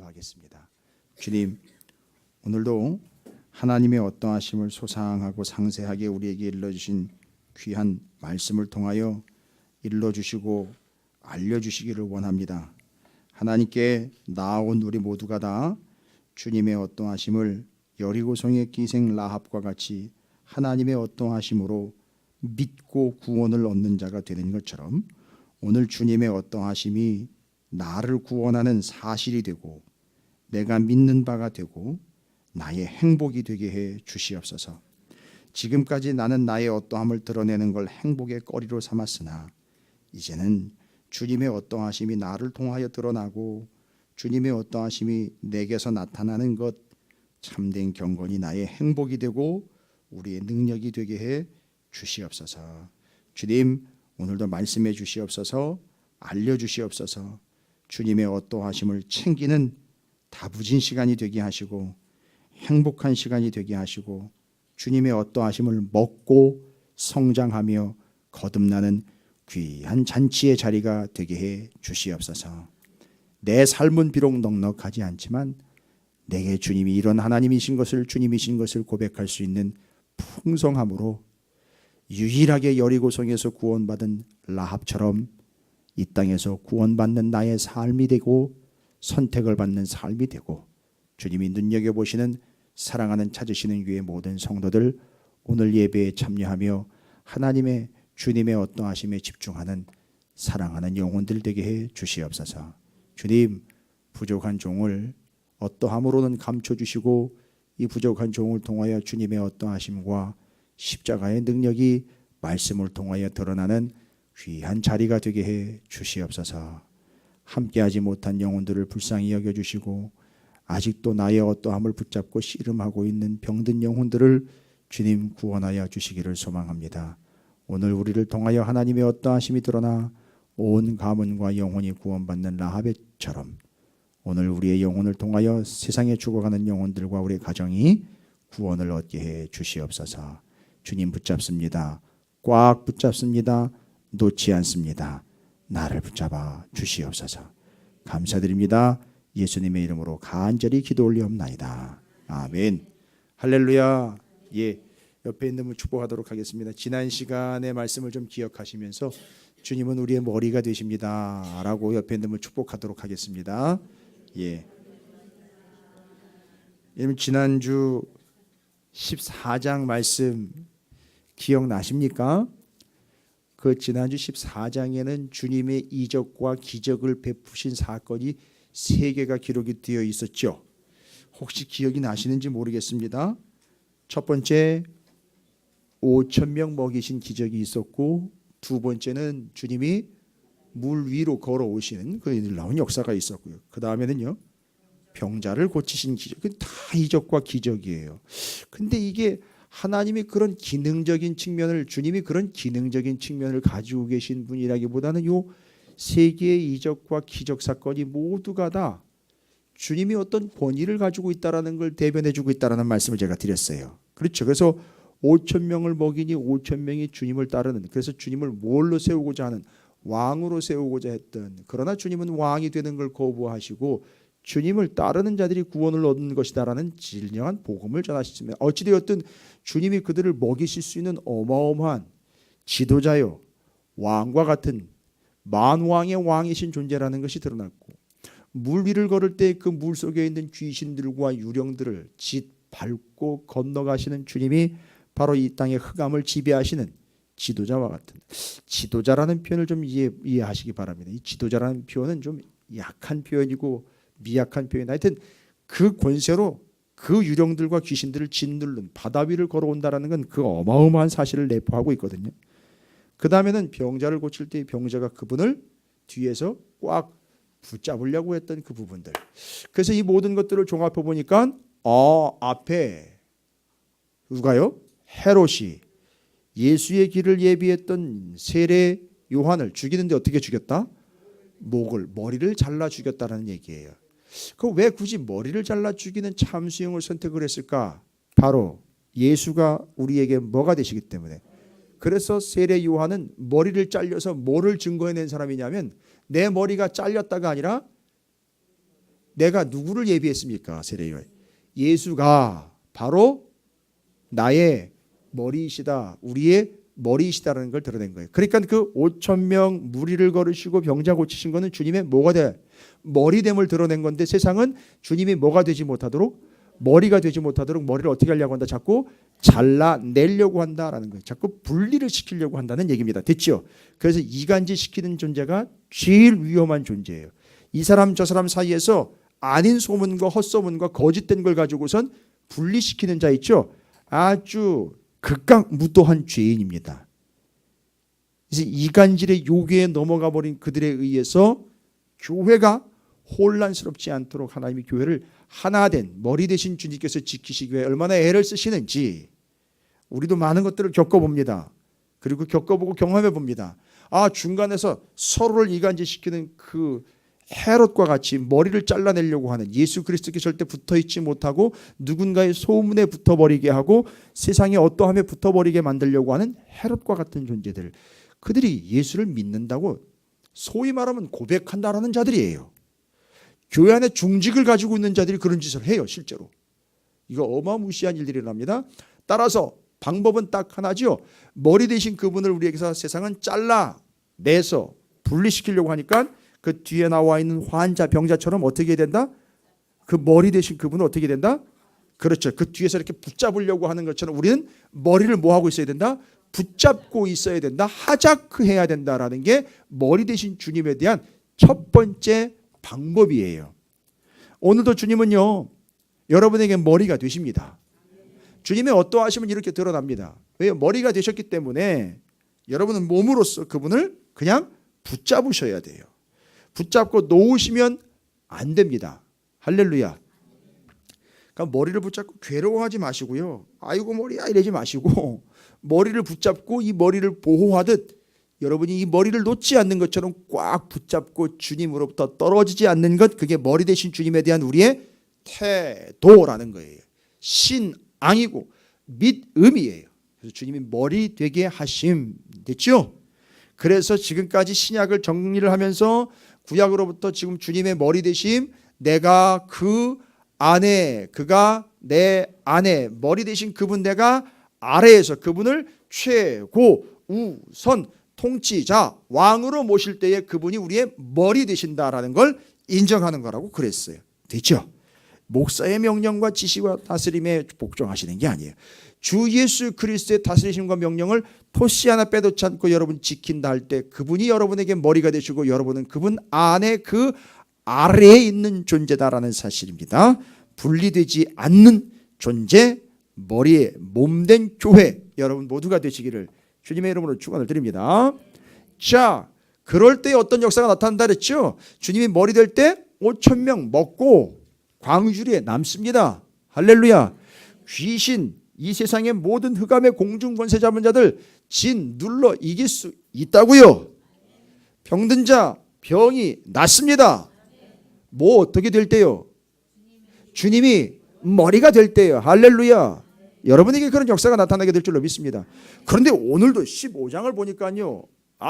기도하겠습니다. 주님, 오늘도 하나님의 어떠하심을 소상하고 상세하게 우리에게 일러주신 귀한 말씀을 통하여 일러주시고 알려주시기를 원합니다. 하나님께 나아온 우리 모두가 다 주님의 어떠하심을 여리고성의 기생 라합과 같이 하나님의 어떠하심으로 믿고 구원을 얻는 자가 되는 것처럼 오늘 주님의 어떠하심이 나를 구원하는 사실이 되고 내가 믿는 바가 되고 나의 행복이 되게 해 주시옵소서. 지금까지 나는 나의 어떠함을 드러내는 걸 행복의 거리로 삼았으나 이제는 주님의 어떠하심이 나를 통하여 드러나고 주님의 어떠하심이 내게서 나타나는 것 참된 경건이 나의 행복이 되고 우리의 능력이 되게 해 주시옵소서. 주님, 오늘도 말씀해 주시옵소서. 알려주시옵소서. 주님의 어떠하심을 챙기는 다부진 시간이 되게 하시고 행복한 시간이 되게 하시고 주님의 어떠하심을 먹고 성장하며 거듭나는 귀한 잔치의 자리가 되게 해 주시옵소서. 내 삶은 비록 넉넉하지 않지만 내게 주님이 이런 하나님이신 것을 주님이신 것을 고백할 수 있는 풍성함으로 유일하게 여리고성에서 구원받은 라합처럼 이 땅에서 구원받는 나의 삶이 되고 선택을 받는 삶이 되고 주님이 눈여겨보시는 사랑하는 찾으시는 교회 모든 성도들 오늘 예배에 참여하며 하나님의 주님의 어떠하심에 집중하는 사랑하는 영혼들 되게 해 주시옵소서. 주님, 부족한 종을 어떠함으로는 감춰주시고 이 부족한 종을 통하여 주님의 어떠하심과 십자가의 능력이 말씀을 통하여 드러나는 귀한 자리가 되게 해 주시옵소서. 함께하지 못한 영혼들을 불쌍히 여겨주시고 아직도 나의 어떠함을 붙잡고 씨름하고 있는 병든 영혼들을 주님 구원하여 주시기를 소망합니다. 오늘 우리를 통하여 하나님의 어떠하심이 드러나 온 가문과 영혼이 구원받는 라합처럼 오늘 우리의 영혼을 통하여 세상에 죽어가는 영혼들과 우리의 가정이 구원을 얻게 해 주시옵소서. 주님 붙잡습니다. 꽉 붙잡습니다. 놓지 않습니다. 나를 붙잡아 주시옵소서. 감사드립니다. 예수님의 이름으로 간절히 기도 올리옵나이다. 아멘. 할렐루야. 예, 옆에 있는 분 축복하도록 하겠습니다. 지난 시간의 말씀을 좀 기억하시면서 주님은 우리의 머리가 되십니다 라고 옆에 있는 분 축복하도록 하겠습니다. 예. 여러분 지난주 14장 말씀 기억나십니까? 그 지난주 14장에는 주님의 이적과 기적을 베푸신 사건이 3개가 기록이 되어 있었죠. 혹시 기억이 나시는지 모르겠습니다. 첫 번째 5,000명 먹이신 기적이 있었고 두 번째는 주님이 물 위로 걸어오시는 그 놀라운 역사가 있었고요. 그 다음에는요 병자를 고치신 기적. 다 이적과 기적이에요. 근데 이게 하나님이 그런 기능적인 측면을 주님이 그런 기능적인 측면을 가지고 계신 분이라기보다는 요 3개의 이적과 기적 사건이 모두가 다 주님이 어떤 권위를 가지고 있다라는 걸 대변해주고 있다라는 말씀을 제가 드렸어요. 그렇죠. 그래서 5,000명을 먹이니 5,000명이 주님을 따르는 그래서 주님을 뭘로 세우고자 하는 왕으로 세우고자 했던 그러나 주님은 왕이 되는 걸 거부하시고 주님을 따르는 자들이 구원을 얻는 것이다라는 진정한 복음을 전하셨습니다. 어찌되었든 주님이 그들을 먹이실 수 있는 어마어마한 지도자요 왕과 같은 만왕의 왕이신 존재라는 것이 드러났고 물 위를 걸을 때 그 물 속에 있는 귀신들과 유령들을 밟고 건너가시는 주님이 바로 이 땅의 흑암을 지배하시는 지도자와 같은 지도자라는 표현을 좀 이해하시기 바랍니다. 이 지도자라는 표현은 좀 약한 표현이고 미약한 표현. 하여튼 그 권세로 그 유령들과 귀신들을 짓누른 바다 위를 걸어온다라는 건 그 어마어마한 사실을 내포하고 있거든요. 그 다음에는 병자를 고칠 때 병자가 그분을 뒤에서 꽉 붙잡으려고 했던 그 부분들. 그래서 이 모든 것들을 종합해 보니까 앞에 누가요? 헤롯이 예수의 길을 예비했던 세례 요한을 죽이는데 어떻게 죽였다? 머리를 잘라 죽였다는 얘기예요. 그 왜 굳이 머리를 잘라 죽이는 참수형을 선택을 했을까? 바로 예수가 우리에게 뭐가 되시기 때문에. 그래서 세례 요한은 머리를 잘려서 뭐를 증거해낸 사람이냐면 내 머리가 잘렸다가 아니라 내가 누구를 예비했습니까? 세례요한. 예수가 바로 나의 머리이시다. 우리의 머리이시다라는 걸 드러낸 거예요. 그러니까 그 5,000명 무리를 걸으시고 병자 고치신 거는 주님의 뭐가 돼? 머리됨을 드러낸 건데 세상은 주님이 뭐가 되지 못하도록, 머리가 되지 못하도록 머리를 어떻게 하려고 한다? 자꾸 잘라내려고 한다라는 거예요. 자꾸 분리를 시키려고 한다는 얘기입니다. 됐죠? 그래서 이간질 시키는 존재가 제일 위험한 존재예요. 이 사람 저 사람 사이에서 아닌 소문과 헛소문과 거짓된 걸 가지고선 분리시키는 자 있죠? 아주 극강무도한 죄인입니다. 그래서 이간질의 요괴에 넘어가 버린 그들에 의해서 교회가 혼란스럽지 않도록 하나님이 교회를 하나된 머리 되신 주님께서 지키시기 위해 얼마나 애를 쓰시는지 우리도 많은 것들을 겪어봅니다. 그리고 겪어보고 경험해 봅니다. 중간에서 서로를 이간질시키는 그 헤롯과 같이 머리를 잘라내려고 하는, 예수 그리스도께 절대 붙어있지 못하고 누군가의 소문에 붙어버리게 하고 세상에 어떠함에 붙어버리게 만들려고 하는 헤롯과 같은 존재들, 그들이 예수를 믿는다고 소위 말하면 고백한다라는 자들이에요. 교회 안에 중직을 가지고 있는 자들이 그런 짓을 해요. 실제로 이거 어마무시한 일들이 일어납니다. 따라서 방법은 딱 하나죠. 머리 대신 그분을 우리에게서 세상은 잘라내서 분리시키려고 하니까 그 뒤에 나와 있는 환자, 병자처럼 어떻게 된다? 그 머리 대신 그분은 어떻게 된다? 그렇죠. 그 뒤에서 이렇게 붙잡으려고 하는 것처럼 우리는 머리를 뭐 하고 있어야 된다? 붙잡고 있어야 된다. 하자크해야 된다라는 게 머리 대신 주님에 대한 첫 번째 방법이에요. 오늘도 주님은요, 여러분에게 머리가 되십니다. 주님의 어떠하심은 이렇게 드러납니다. 왜요? 머리가 되셨기 때문에 여러분은 몸으로서 그분을 그냥 붙잡으셔야 돼요. 붙잡고 놓으시면 안 됩니다. 할렐루야. 그러니까 머리를 붙잡고 괴로워하지 마시고요. 아이고 머리야 이러지 마시고 머리를 붙잡고 이 머리를 보호하듯 여러분이 이 머리를 놓지 않는 것처럼 꽉 붙잡고 주님으로부터 떨어지지 않는 것, 그게 머리 대신 주님에 대한 우리의 태도라는 거예요. 신앙이고 믿음이에요. 그래서 주님이 머리 되게 하심, 됐죠? 그래서 지금까지 신약을 정리를 하면서 구약으로부터 지금 주님의 머리 되심, 내가 그 안에, 그가 내 안에, 머리 되신 그분 내가 아래에서 그분을 최고 우선 통치자 왕으로 모실 때에 그분이 우리의 머리 되신다라는 걸 인정하는 거라고 그랬어요. 됐죠? 목사의 명령과 지시와 다스림에 복종하시는 게 아니에요. 주 예수 그리스도의 다스리심과 명령을 토시 하나 빼놓지 않고 여러분 지킨다 할 때 그분이 여러분에게 머리가 되시고 여러분은 그분 안에 그 아래에 있는 존재다라는 사실입니다. 분리되지 않는 존재, 머리에 몸된 교회, 여러분 모두가 되시기를 주님의 이름으로 축원을 드립니다. 자, 그럴 때 어떤 역사가 나타난다 그랬죠? 주님이 머리 될 때 5,000명 먹고 광주리에 남습니다. 할렐루야. 귀신, 이 세상의 모든 흑암의 공중 권세 잡은 자들 진 눌러 이길 수 있다고요. 병든 자 병이 낫습니다. 뭐 어떻게 될 때요? 주님이 머리가 될 때요. 할렐루야. 여러분에게 그런 역사가 나타나게 될 줄로 믿습니다. 그런데 오늘도 15장을 보니까요,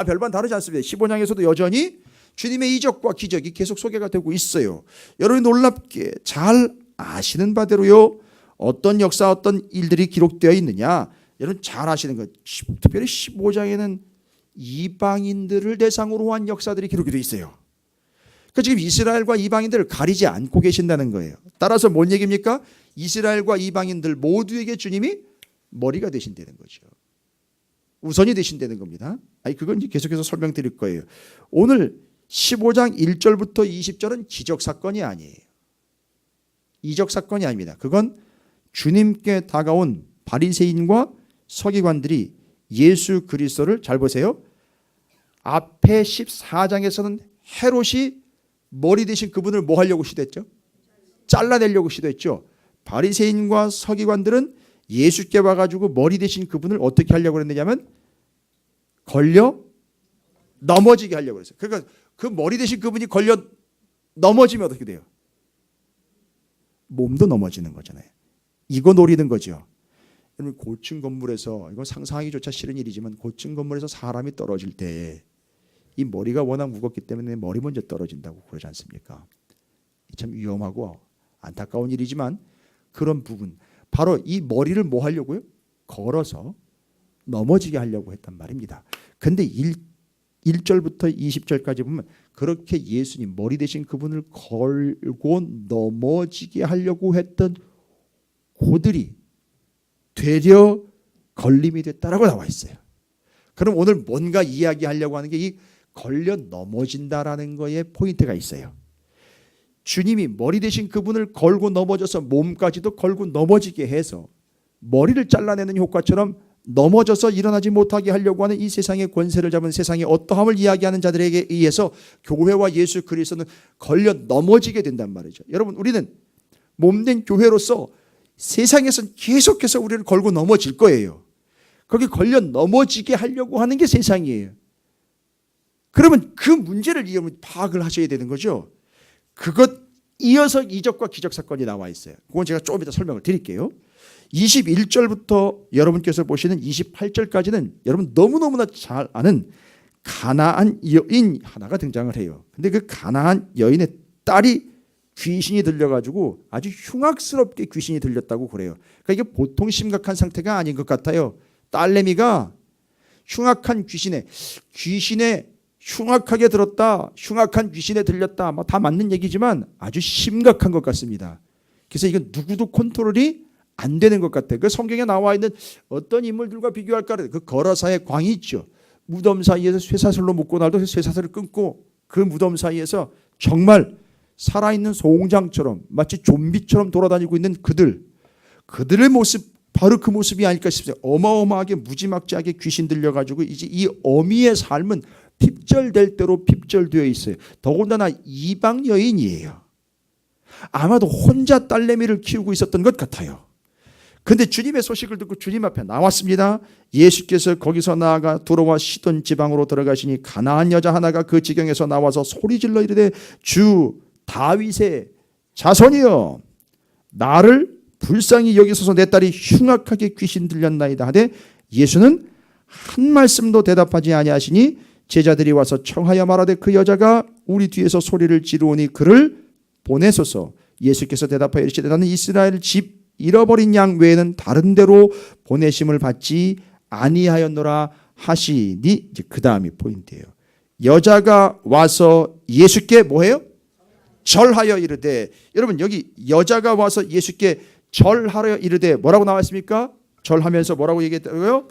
별반 다르지 않습니다. 15장에서도 여전히 주님의 이적과 기적이 계속 소개가 되고 있어요. 여러분이 놀랍게 잘 아시는 바대로요, 어떤 역사, 어떤 일들이 기록되어 있느냐, 여러분 잘 아시는 것. 특별히 15장에는 이방인들을 대상으로 한 역사들이 기록이 되어 있어요. 그러니까 지금 이스라엘과 이방인들을 가리지 않고 계신다는 거예요. 따라서 뭔 얘기입니까? 이스라엘과 이방인들 모두에게 주님이 머리가 되신다는 거죠. 우선이 되신다는 겁니다. 그건 이제 계속해서 설명드릴 거예요. 오늘 15장 1절부터 20절은 기적 사건이 아니에요. 이적 사건이 아닙니다. 그건 주님께 다가온 바리새인과 서기관들이 예수 그리스도를, 잘 보세요, 앞에 14장에서는 헤롯이 머리 대신 그분을 뭐 하려고 시도했죠? 잘라내려고 시도했죠. 바리새인과 서기관들은 예수께 와가지고 머리 대신 그분을 어떻게 하려고 했느냐면 걸려 넘어지게 하려고 했어요. 그러니까 그 머리 대신 그분이 걸려 넘어지면 어떻게 돼요? 몸도 넘어지는 거잖아요. 이거 노리는 거죠. 여러분 고층 건물에서, 이건 상상하기조차 싫은 일이지만 고층 건물에서 사람이 떨어질 때 이 머리가 워낙 무겁기 때문에 머리 먼저 떨어진다고 그러지 않습니까? 참 위험하고 안타까운 일이지만 그런 부분, 바로 이 머리를 뭐 하려고요? 걸어서 넘어지게 하려고 했단 말입니다. 근데 1절부터 20절까지 보면 그렇게 예수님, 머리 대신 그분을 걸고 넘어지게 하려고 했던 고들이 되려 걸림이 됐다라고 나와 있어요. 그럼 오늘 뭔가 이야기하려고 하는 게 이 걸려 넘어진다라는 거에 포인트가 있어요. 주님이 머리 대신 그분을 걸고 넘어져서 몸까지도 걸고 넘어지게 해서 머리를 잘라내는 효과처럼 넘어져서 일어나지 못하게 하려고 하는 이 세상의 권세를 잡은 세상의 어떠함을 이야기하는 자들에게 의해서 교회와 예수 그리스도는 걸려 넘어지게 된단 말이죠. 여러분, 우리는 몸된 교회로서 세상에서는 계속해서 우리를 걸고 넘어질 거예요. 거기 걸려 넘어지게 하려고 하는 게 세상이에요. 그러면 그 문제를 파악을 하셔야 되는 거죠. 그것 이어서 이적과 기적 사건이 나와 있어요. 그건 제가 조금 이따 설명을 드릴게요. 21절부터 여러분께서 보시는 28절까지는 여러분 너무너무나 잘 아는 가나안 여인 하나가 등장을 해요. 근데 그 가나안 여인의 딸이 귀신이 들려가지고 아주 흉악스럽게 귀신이 들렸다고 그래요. 그러니까 이게 보통 심각한 상태가 아닌 것 같아요. 딸내미가 흉악한 귀신에 흉악하게 들었다, 흉악한 귀신에 들렸다, 다 맞는 얘기지만 아주 심각한 것 같습니다. 그래서 이건 누구도 컨트롤이 안 되는 것 같아요. 그 성경에 나와 있는 어떤 인물들과 비교할까? 그 거라사의 광이 있죠. 무덤 사이에서 쇠사슬로 묶고 나도 쇠사슬을 끊고 그 무덤 사이에서 정말 살아있는 송장처럼 마치 좀비처럼 돌아다니고 있는 그들의 모습, 바로 그 모습이 아닐까 싶어요. 어마어마하게 무지막지하게 귀신 들려가지고 이제 이 어미의 삶은 핍절될 대로 핍절되어 있어요. 더군다나 이방 여인이에요. 아마도 혼자 딸내미를 키우고 있었던 것 같아요. 근데 주님의 소식을 듣고 주님 앞에 나왔습니다. 예수께서 거기서 나아가 두로와 시돈 지방으로 들어가시니 가나안 여자 하나가 그 지경에서 나와서 소리질러 이르되 주 다윗의 자손이여 나를 불쌍히 여기소서 내 딸이 흉악하게 귀신 들렸나이다 하되 예수는 한 말씀도 대답하지 아니하시니 제자들이 와서 청하여 말하되 그 여자가 우리 뒤에서 소리를 지르오니 그를 보내소서. 예수께서 대답하여 이르시되 나는 이스라엘 집 잃어버린 양 외에는 다른 데로 보내심을 받지 아니하였노라 하시니, 이제 그 다음이 포인트예요. 여자가 와서 예수께 뭐해요? 절하여 이르되, 여러분 여기 여자가 와서 예수께 절하여 이르되 뭐라고 나와 있습니까? 절하면서 뭐라고 얘기했다고요?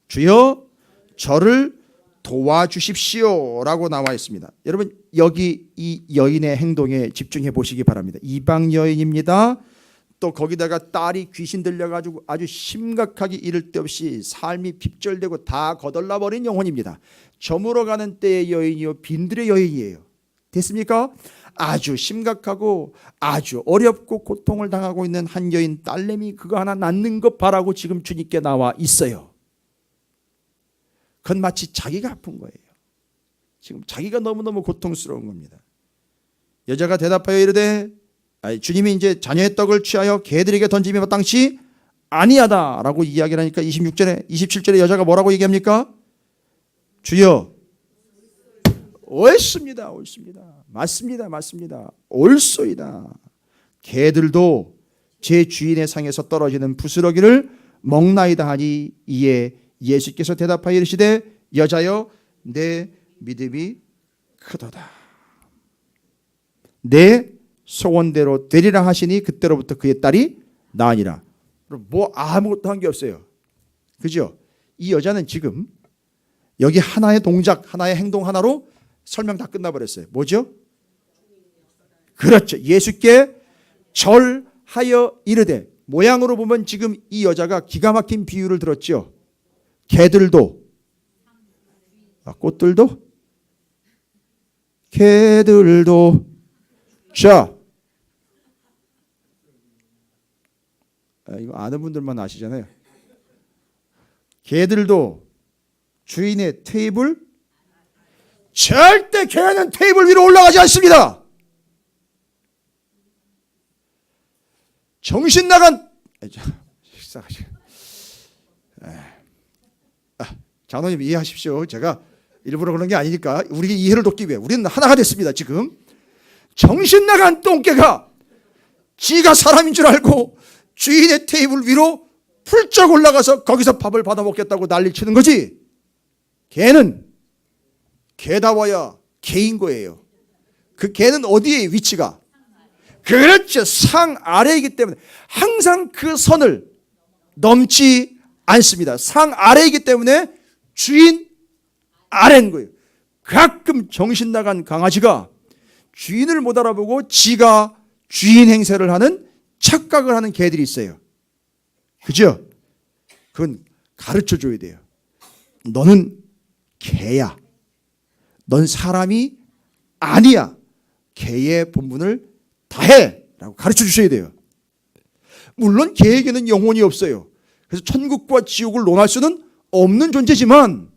주여 저를 도와주십시오 라고 나와 있습니다. 여러분 여기 이 여인의 행동에 집중해 보시기 바랍니다. 이방 여인입니다. 또 거기다가 딸이 귀신 들려가지고 아주 심각하게 이를 데 없이 삶이 핍절되고 다 거덜나버린 영혼입니다. 저물어 가는 때의 여인이요 빈들의 여인이에요. 됐습니까? 아주 심각하고 아주 어렵고 고통을 당하고 있는 한 여인 딸내미 그거 하나 낳는 것 바라고 지금 주님께 나와 있어요. 그건 마치 자기가 아픈 거예요. 지금 자기가 너무너무 고통스러운 겁니다. 여자가 대답하여 이르되, 주님이 이제 자녀의 떡을 취하여 개들에게 던지며 마땅치 아니하다라고 이야기를 하니까 27절에 여자가 뭐라고 얘기합니까? 주여 옳습니다. 맞습니다. 옳소이다. 개들도 제 주인의 상에서 떨어지는 부스러기를 먹나이다 하니 이에 예수께서 대답하여 이르시되 여자여 내 믿음이 크도다. 내 소원대로 되리라 하시니 그때로부터 그의 딸이 나으니라. 뭐 아무것도 한 게 없어요. 그죠? 이 여자는 지금 여기 하나의 동작, 하나의 행동 하나로 설명 다 끝나버렸어요. 뭐죠? 그렇죠. 예수께 절하여 이르되, 모양으로 보면 지금 이 여자가 기가 막힌 비유를 들었죠. 개들도, 꽃들도, 개들도. 자, 이거 아는 분들만 아시잖아요. 개들도 주인의 테이블, 절대 개는 테이블 위로 올라가지 않습니다. 정신 나간 장로님 이해하십시오. 제가 일부러 그런 게 아니니까 우리 이해를 돕기 위해 우리는 하나가 됐습니다. 지금 정신 나간 똥개가 지가 사람인 줄 알고 주인의 테이블 위로 훌쩍 올라가서 거기서 밥을 받아 먹겠다고 난리 치는 거지. 개는 개다워야 개인 거예요. 그 개는 어디에 위치가? 그렇죠. 상 아래이기 때문에 항상 그 선을 넘지 않습니다. 상 아래이기 때문에 주인 아래인 거예요. 가끔 정신 나간 강아지가 주인을 못 알아보고 지가 주인 행세를 하는 착각을 하는 개들이 있어요. 그죠? 그건 가르쳐 줘야 돼요. 너는 개야. 넌 사람이 아니야. 개의 본분을 다해 라고 가르쳐 주셔야 돼요. 물론 개에게는 영혼이 없어요. 그래서 천국과 지옥을 논할 수는 없는 존재지만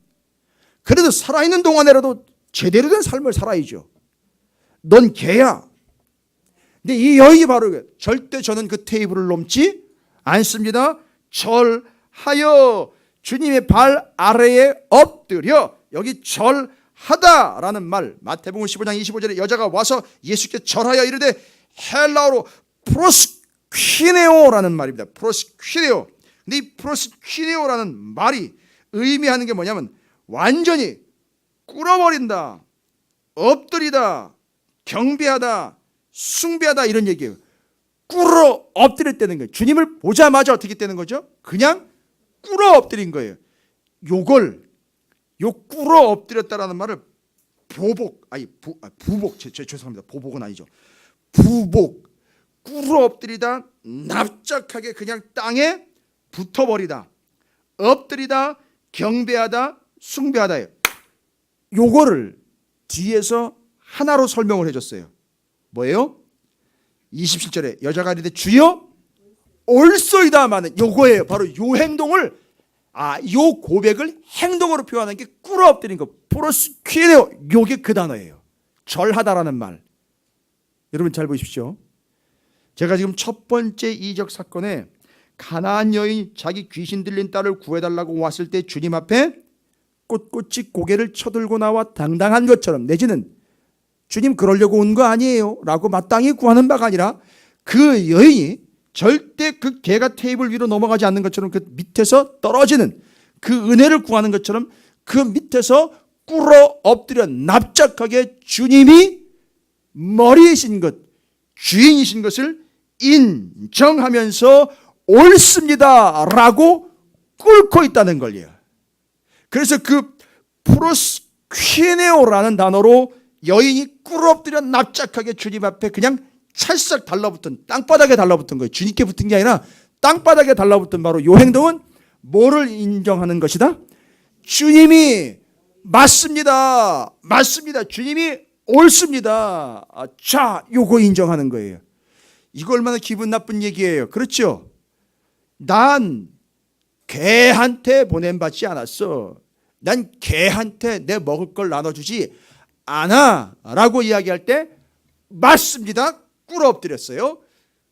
그래도 살아있는 동안에라도 제대로 된 삶을 살아야죠. 넌 개야. 근데 이 여인이 바로 절대 저는 그 테이블을 넘지 않습니다. 절하여 주님의 발 아래에 엎드려. 여기 절하다라는 말, 마태복음 15장 25절에 여자가 와서 예수께 절하여 이르되 헬라어로 프로스퀴네오라는 말입니다. 프로스퀴네오. 근데 이 프로스퀴네오라는 말이 의미하는 게 뭐냐면 완전히 꿇어버린다, 엎드리다, 경배하다, 숭배하다 이런 얘기예요. 꿇어 엎드렸다는 거예요. 주님을 보자마자 어떻게 되는 거죠? 그냥 꿇어 엎드린 거예요. 요걸 요 꿇어 엎드렸다라는 말을 부복 죄송합니다. 보복은 아니죠. 부복, 꿇어 엎드리다, 납작하게 그냥 땅에 붙어버리다, 엎드리다, 경배하다, 숭배하다예요. 요거를 뒤에서 하나로 설명을 해줬어요. 뭐예요? 27절에 여자가 이르되 주여 올소이다 마는 요거예요. 바로 요 행동을 요 고백을 행동으로 표현하는 게 꿇어 엎드린 거. 프로스퀴네오. 요게 그 단어예요. 절하다라는 말. 여러분 잘 보십시오. 제가 지금 첫 번째 이적 사건에 가나안 여인이 자기 귀신 들린 딸을 구해달라고 왔을 때 주님 앞에 꼿꼿이 고개를 쳐들고 나와 당당한 것처럼 내지는 주님 그러려고 온 거 아니에요 라고 마땅히 구하는 바가 아니라 그 여인이 절대 그 개가 테이블 위로 넘어가지 않는 것처럼 그 밑에서 떨어지는 그 은혜를 구하는 것처럼 그 밑에서 꿇어 엎드려 납작하게 주님이 머리이신 것, 주인이신 것을 인정하면서 옳습니다 라고 꿇고 있다는 걸요. 그래서 그 프로스퀴네오라는 단어로 여인이 꿇어엎드려 납작하게 주님 앞에 그냥 찰싹 달라붙은, 땅바닥에 달라붙은 거예요. 주님께 붙은 게 아니라 땅바닥에 달라붙은 바로 이 행동은 뭐를 인정하는 것이다? 주님이 맞습니다. 맞습니다. 주님이 옳습니다. 자, 요거 인정하는 거예요. 이거 얼마나 기분 나쁜 얘기예요. 그렇죠? 난 개한테 보냄받지 않았어. 난 개한테 내 먹을 걸 나눠주지 않아 라고 이야기할 때 맞습니다. 꿇어 엎드렸어요.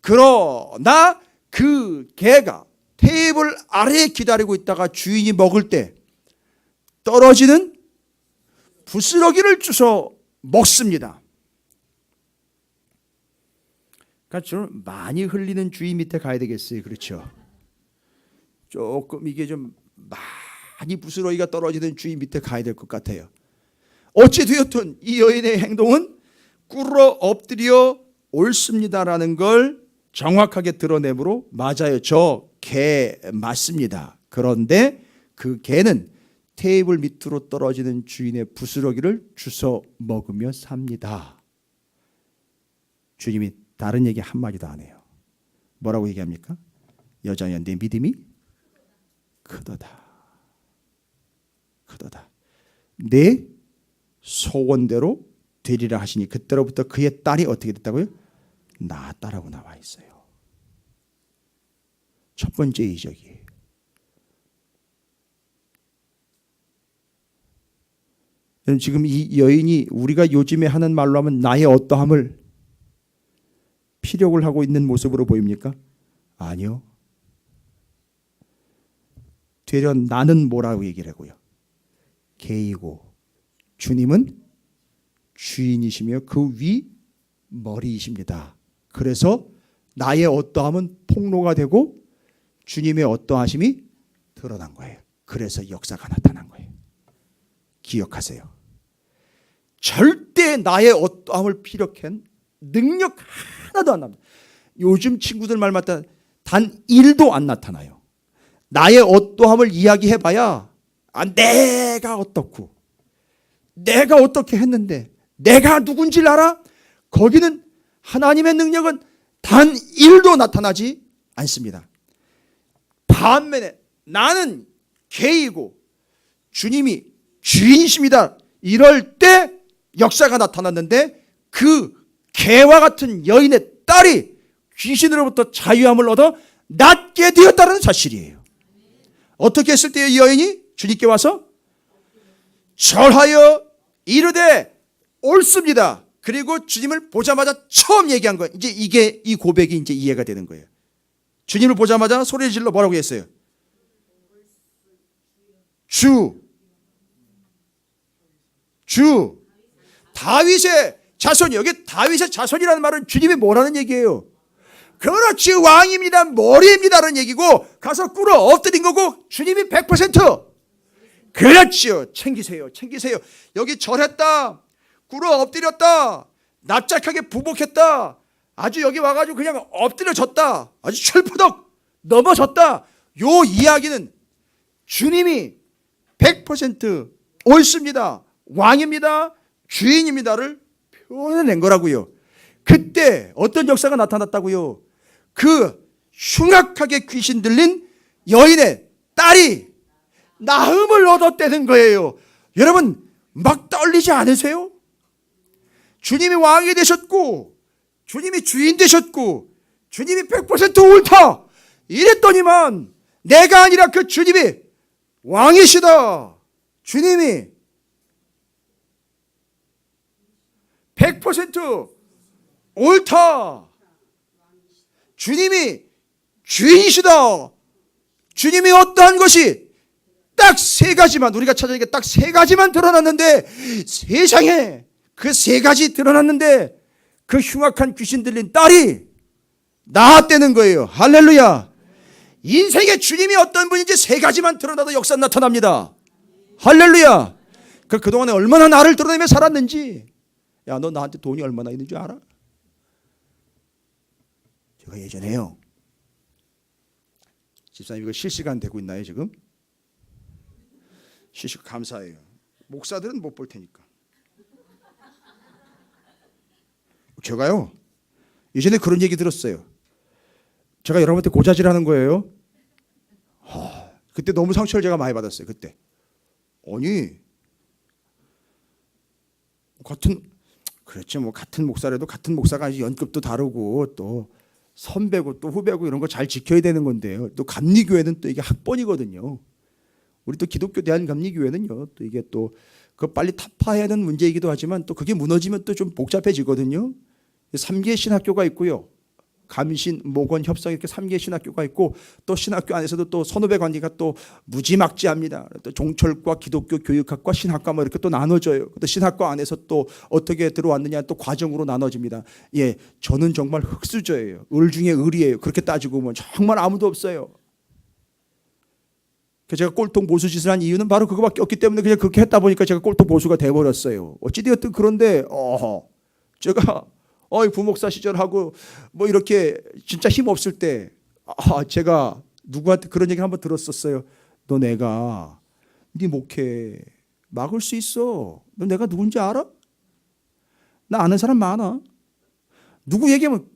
그러나 그 개가 테이블 아래에 기다리고 있다가 주인이 먹을 때 떨어지는 부스러기를 주워 먹습니다. 그러니까 좀 많이 흘리는 주인 밑에 가야 되겠어요. 그렇죠? 조금 이게 좀 많이 부스러기가 떨어지는 주인 밑에 가야 될 것 같아요. 어찌되었든 이 여인의 행동은 꿇어 엎드려 옳습니다라는 걸 정확하게 드러내므로 맞아요. 저 개 맞습니다. 그런데 그 개는 테이블 밑으로 떨어지는 주인의 부스러기를 주워 먹으며 삽니다. 주님이 다른 얘기 한마디도 안 해요. 뭐라고 얘기합니까? 여자야 내 믿음이 크도다. 크도다. 내 소원대로 되리라 하시니 그때로부터 그의 딸이 어떻게 됐다고요? 나았다라고 나와 있어요. 첫 번째 이적이에요. 지금 이 여인이 우리가 요즘에 하는 말로 하면 나의 어떠함을 피력을 하고 있는 모습으로 보입니까? 아니요. 되려 나는 뭐라고 얘기를 하고요? 개이고 주님은 주인이시며 그 위 머리이십니다. 그래서 나의 어떠함은 폭로가 되고 주님의 어떠하심이 드러난 거예요. 그래서 역사가 나타난 거예요. 기억하세요. 절대 나의 어떠함을 피력한 능력 하나도 안 납니다. 요즘 친구들 말 맞다 단 1도 안 나타나요. 나의 어떠함을 이야기해봐야 내가 어떻고 내가 어떻게 했는데 내가 누군지를 알아? 거기는 하나님의 능력은 단 1도 나타나지 않습니다. 반면에 나는 개이고 주님이 주인이십니다. 이럴 때 역사가 나타났는데 그 개와 같은 여인의 딸이 귀신으로부터 자유함을 얻어 낫게 되었다는 사실이에요. 어떻게 했을 때 이 여인이 주님께 와서 절하여 이르되 옳습니다. 그리고 주님을 보자마자 처음 얘기한 거예요. 이제 이게 이 고백이 이제 이해가 되는 거예요. 주님을 보자마자 소리를 질러 뭐라고 했어요? 주 다윗의 자손이, 여기 다윗의 자손이라는 말은 주님이 뭐라는 얘기예요? 그렇지, 왕입니다, 머리입니다라는 얘기고 가서 꿇어 엎드린 거고 주님이 100% 그렇지요. 챙기세요. 여기 절했다, 꿇어 엎드렸다, 납작하게 부복했다, 아주 여기 와가지고 그냥 엎드려졌다, 아주 철푸덕 넘어졌다. 요 이야기는 주님이 100% 옳습니다, 왕입니다, 주인입니다를 표현해낸 거라고요. 그때 어떤 역사가 나타났다고요? 그 흉악하게 귀신 들린 여인의 딸이 나음을 얻었다는 거예요. 여러분 막 떨리지 않으세요? 주님이 왕이 되셨고 주님이 주인 되셨고 주님이 100% 옳다 이랬더니만 내가 아니라 그 주님이 왕이시다, 주님이 100% 옳다, 주님이 주인이시다, 주님이 어떠한 것이 딱 3가지만, 우리가 찾아니까 딱 3가지만 드러났는데, 세상에 그 3가지 드러났는데 그 흉악한 귀신 들린 딸이 나았다는 거예요. 할렐루야. 인생에 주님이 어떤 분인지 3가지만 드러나도 역사 나타납니다. 할렐루야. 그동안에 얼마나 나를 드러내며 살았는지. 야, 너 나한테 돈이 얼마나 있는 줄 알아? 제가 예전에요, 집사님 이거 실시간 되고 있나요 지금? 실시간 감사해요. 목사들은 못 볼 테니까. 제가요 예전에 그런 얘기 들었어요. 제가 여러분한테 고자질하는 거예요. 그때 너무 상처를 제가 많이 받았어요. 그때 아니 그렇죠, 뭐 같은 목사라도 같은 목사가 연급도 다르고 또 선배고 또 후배고 이런 거 잘 지켜야 되는 건데요. 또 감리교회는 또 이게 학번이거든요. 우리 또 기독교 대한감리교회는요, 또 이게 또 그 빨리 타파해야 되는 문제이기도 하지만 또 그게 무너지면 또 좀 복잡해지거든요. 3개 신학교가 있고요. 감신, 목원, 협성 이렇게 3개 신학교가 있고 또 신학교 안에서도 또 선후배 관계가 또 무지막지합니다. 또 종철과 기독교 교육학과 신학과 뭐 이렇게 또 나눠져요. 또 신학과 안에서 또 어떻게 들어왔느냐 또 과정으로 나눠집니다. 예, 저는 정말 흙수저예요. 을 중에 을이에요. 그렇게 따지고 보면 정말 아무도 없어요. 제가 꼴통 보수 짓을 한 이유는 바로 그거밖에 없기 때문에 그냥 그렇게 했다 보니까 제가 꼴통 보수가 돼버렸어요. 어찌되었든 그런데 제가 부목사 시절하고 뭐 이렇게 진짜 힘 없을 때 제가 누구한테 그런 얘기를 한번 들었었어요. 너 내가 네 목회 막을 수 있어. 너 내가 누군지 알아? 나 아는 사람 많아. 누구 얘기하면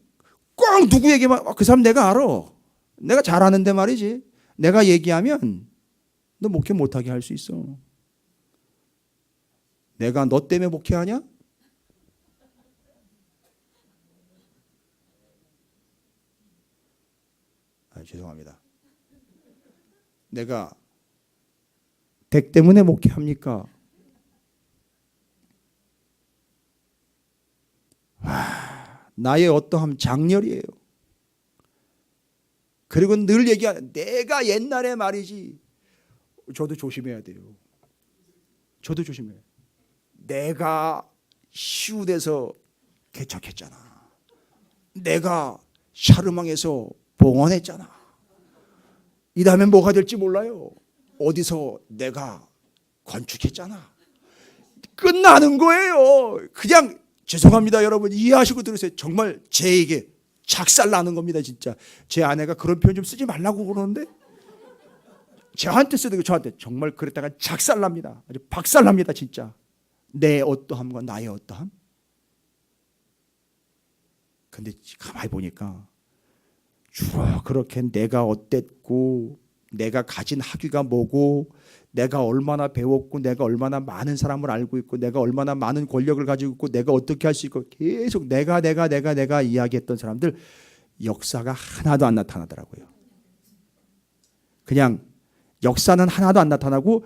꼭 누구 얘기하면 그 사람 내가 알아. 내가 잘 아는데 말이지. 내가 얘기하면 너 목회 못하게 할 수 있어. 내가 너 때문에 목회하냐? 죄송합니다. 내가 댁 때문에 목회합니까? 나의 어떠함 장렬이에요. 그리고 늘 얘기하는 내가 옛날에 말이지. 저도 조심해야 돼요. 저도 조심해요. 내가 시우돼서 개척했잖아. 내가 샤르망에서 봉헌했잖아. 이 다음에 뭐가 될지 몰라요. 어디서 내가 건축했잖아. 끝나는 거예요. 그냥 죄송합니다 여러분, 이해하시고 들으세요. 정말 제에게 작살나는 겁니다. 진짜 제 아내가 그런 표현 좀 쓰지 말라고 그러는데 저한테 쓰고 저한테 정말 그랬다가 작살납니다. 아주 박살납니다. 진짜 내 어떠함과 나의 어떠함. 근데 가만히 보니까 주로 그렇게 내가 어땠고 내가 가진 학위가 뭐고 내가 얼마나 배웠고 내가 얼마나 많은 사람을 알고 있고 내가 얼마나 많은 권력을 가지고 있고 내가 어떻게 할 수 있고 계속 내가 이야기했던 사람들 역사가 하나도 안 나타나더라고요. 그냥 역사는 하나도 안 나타나고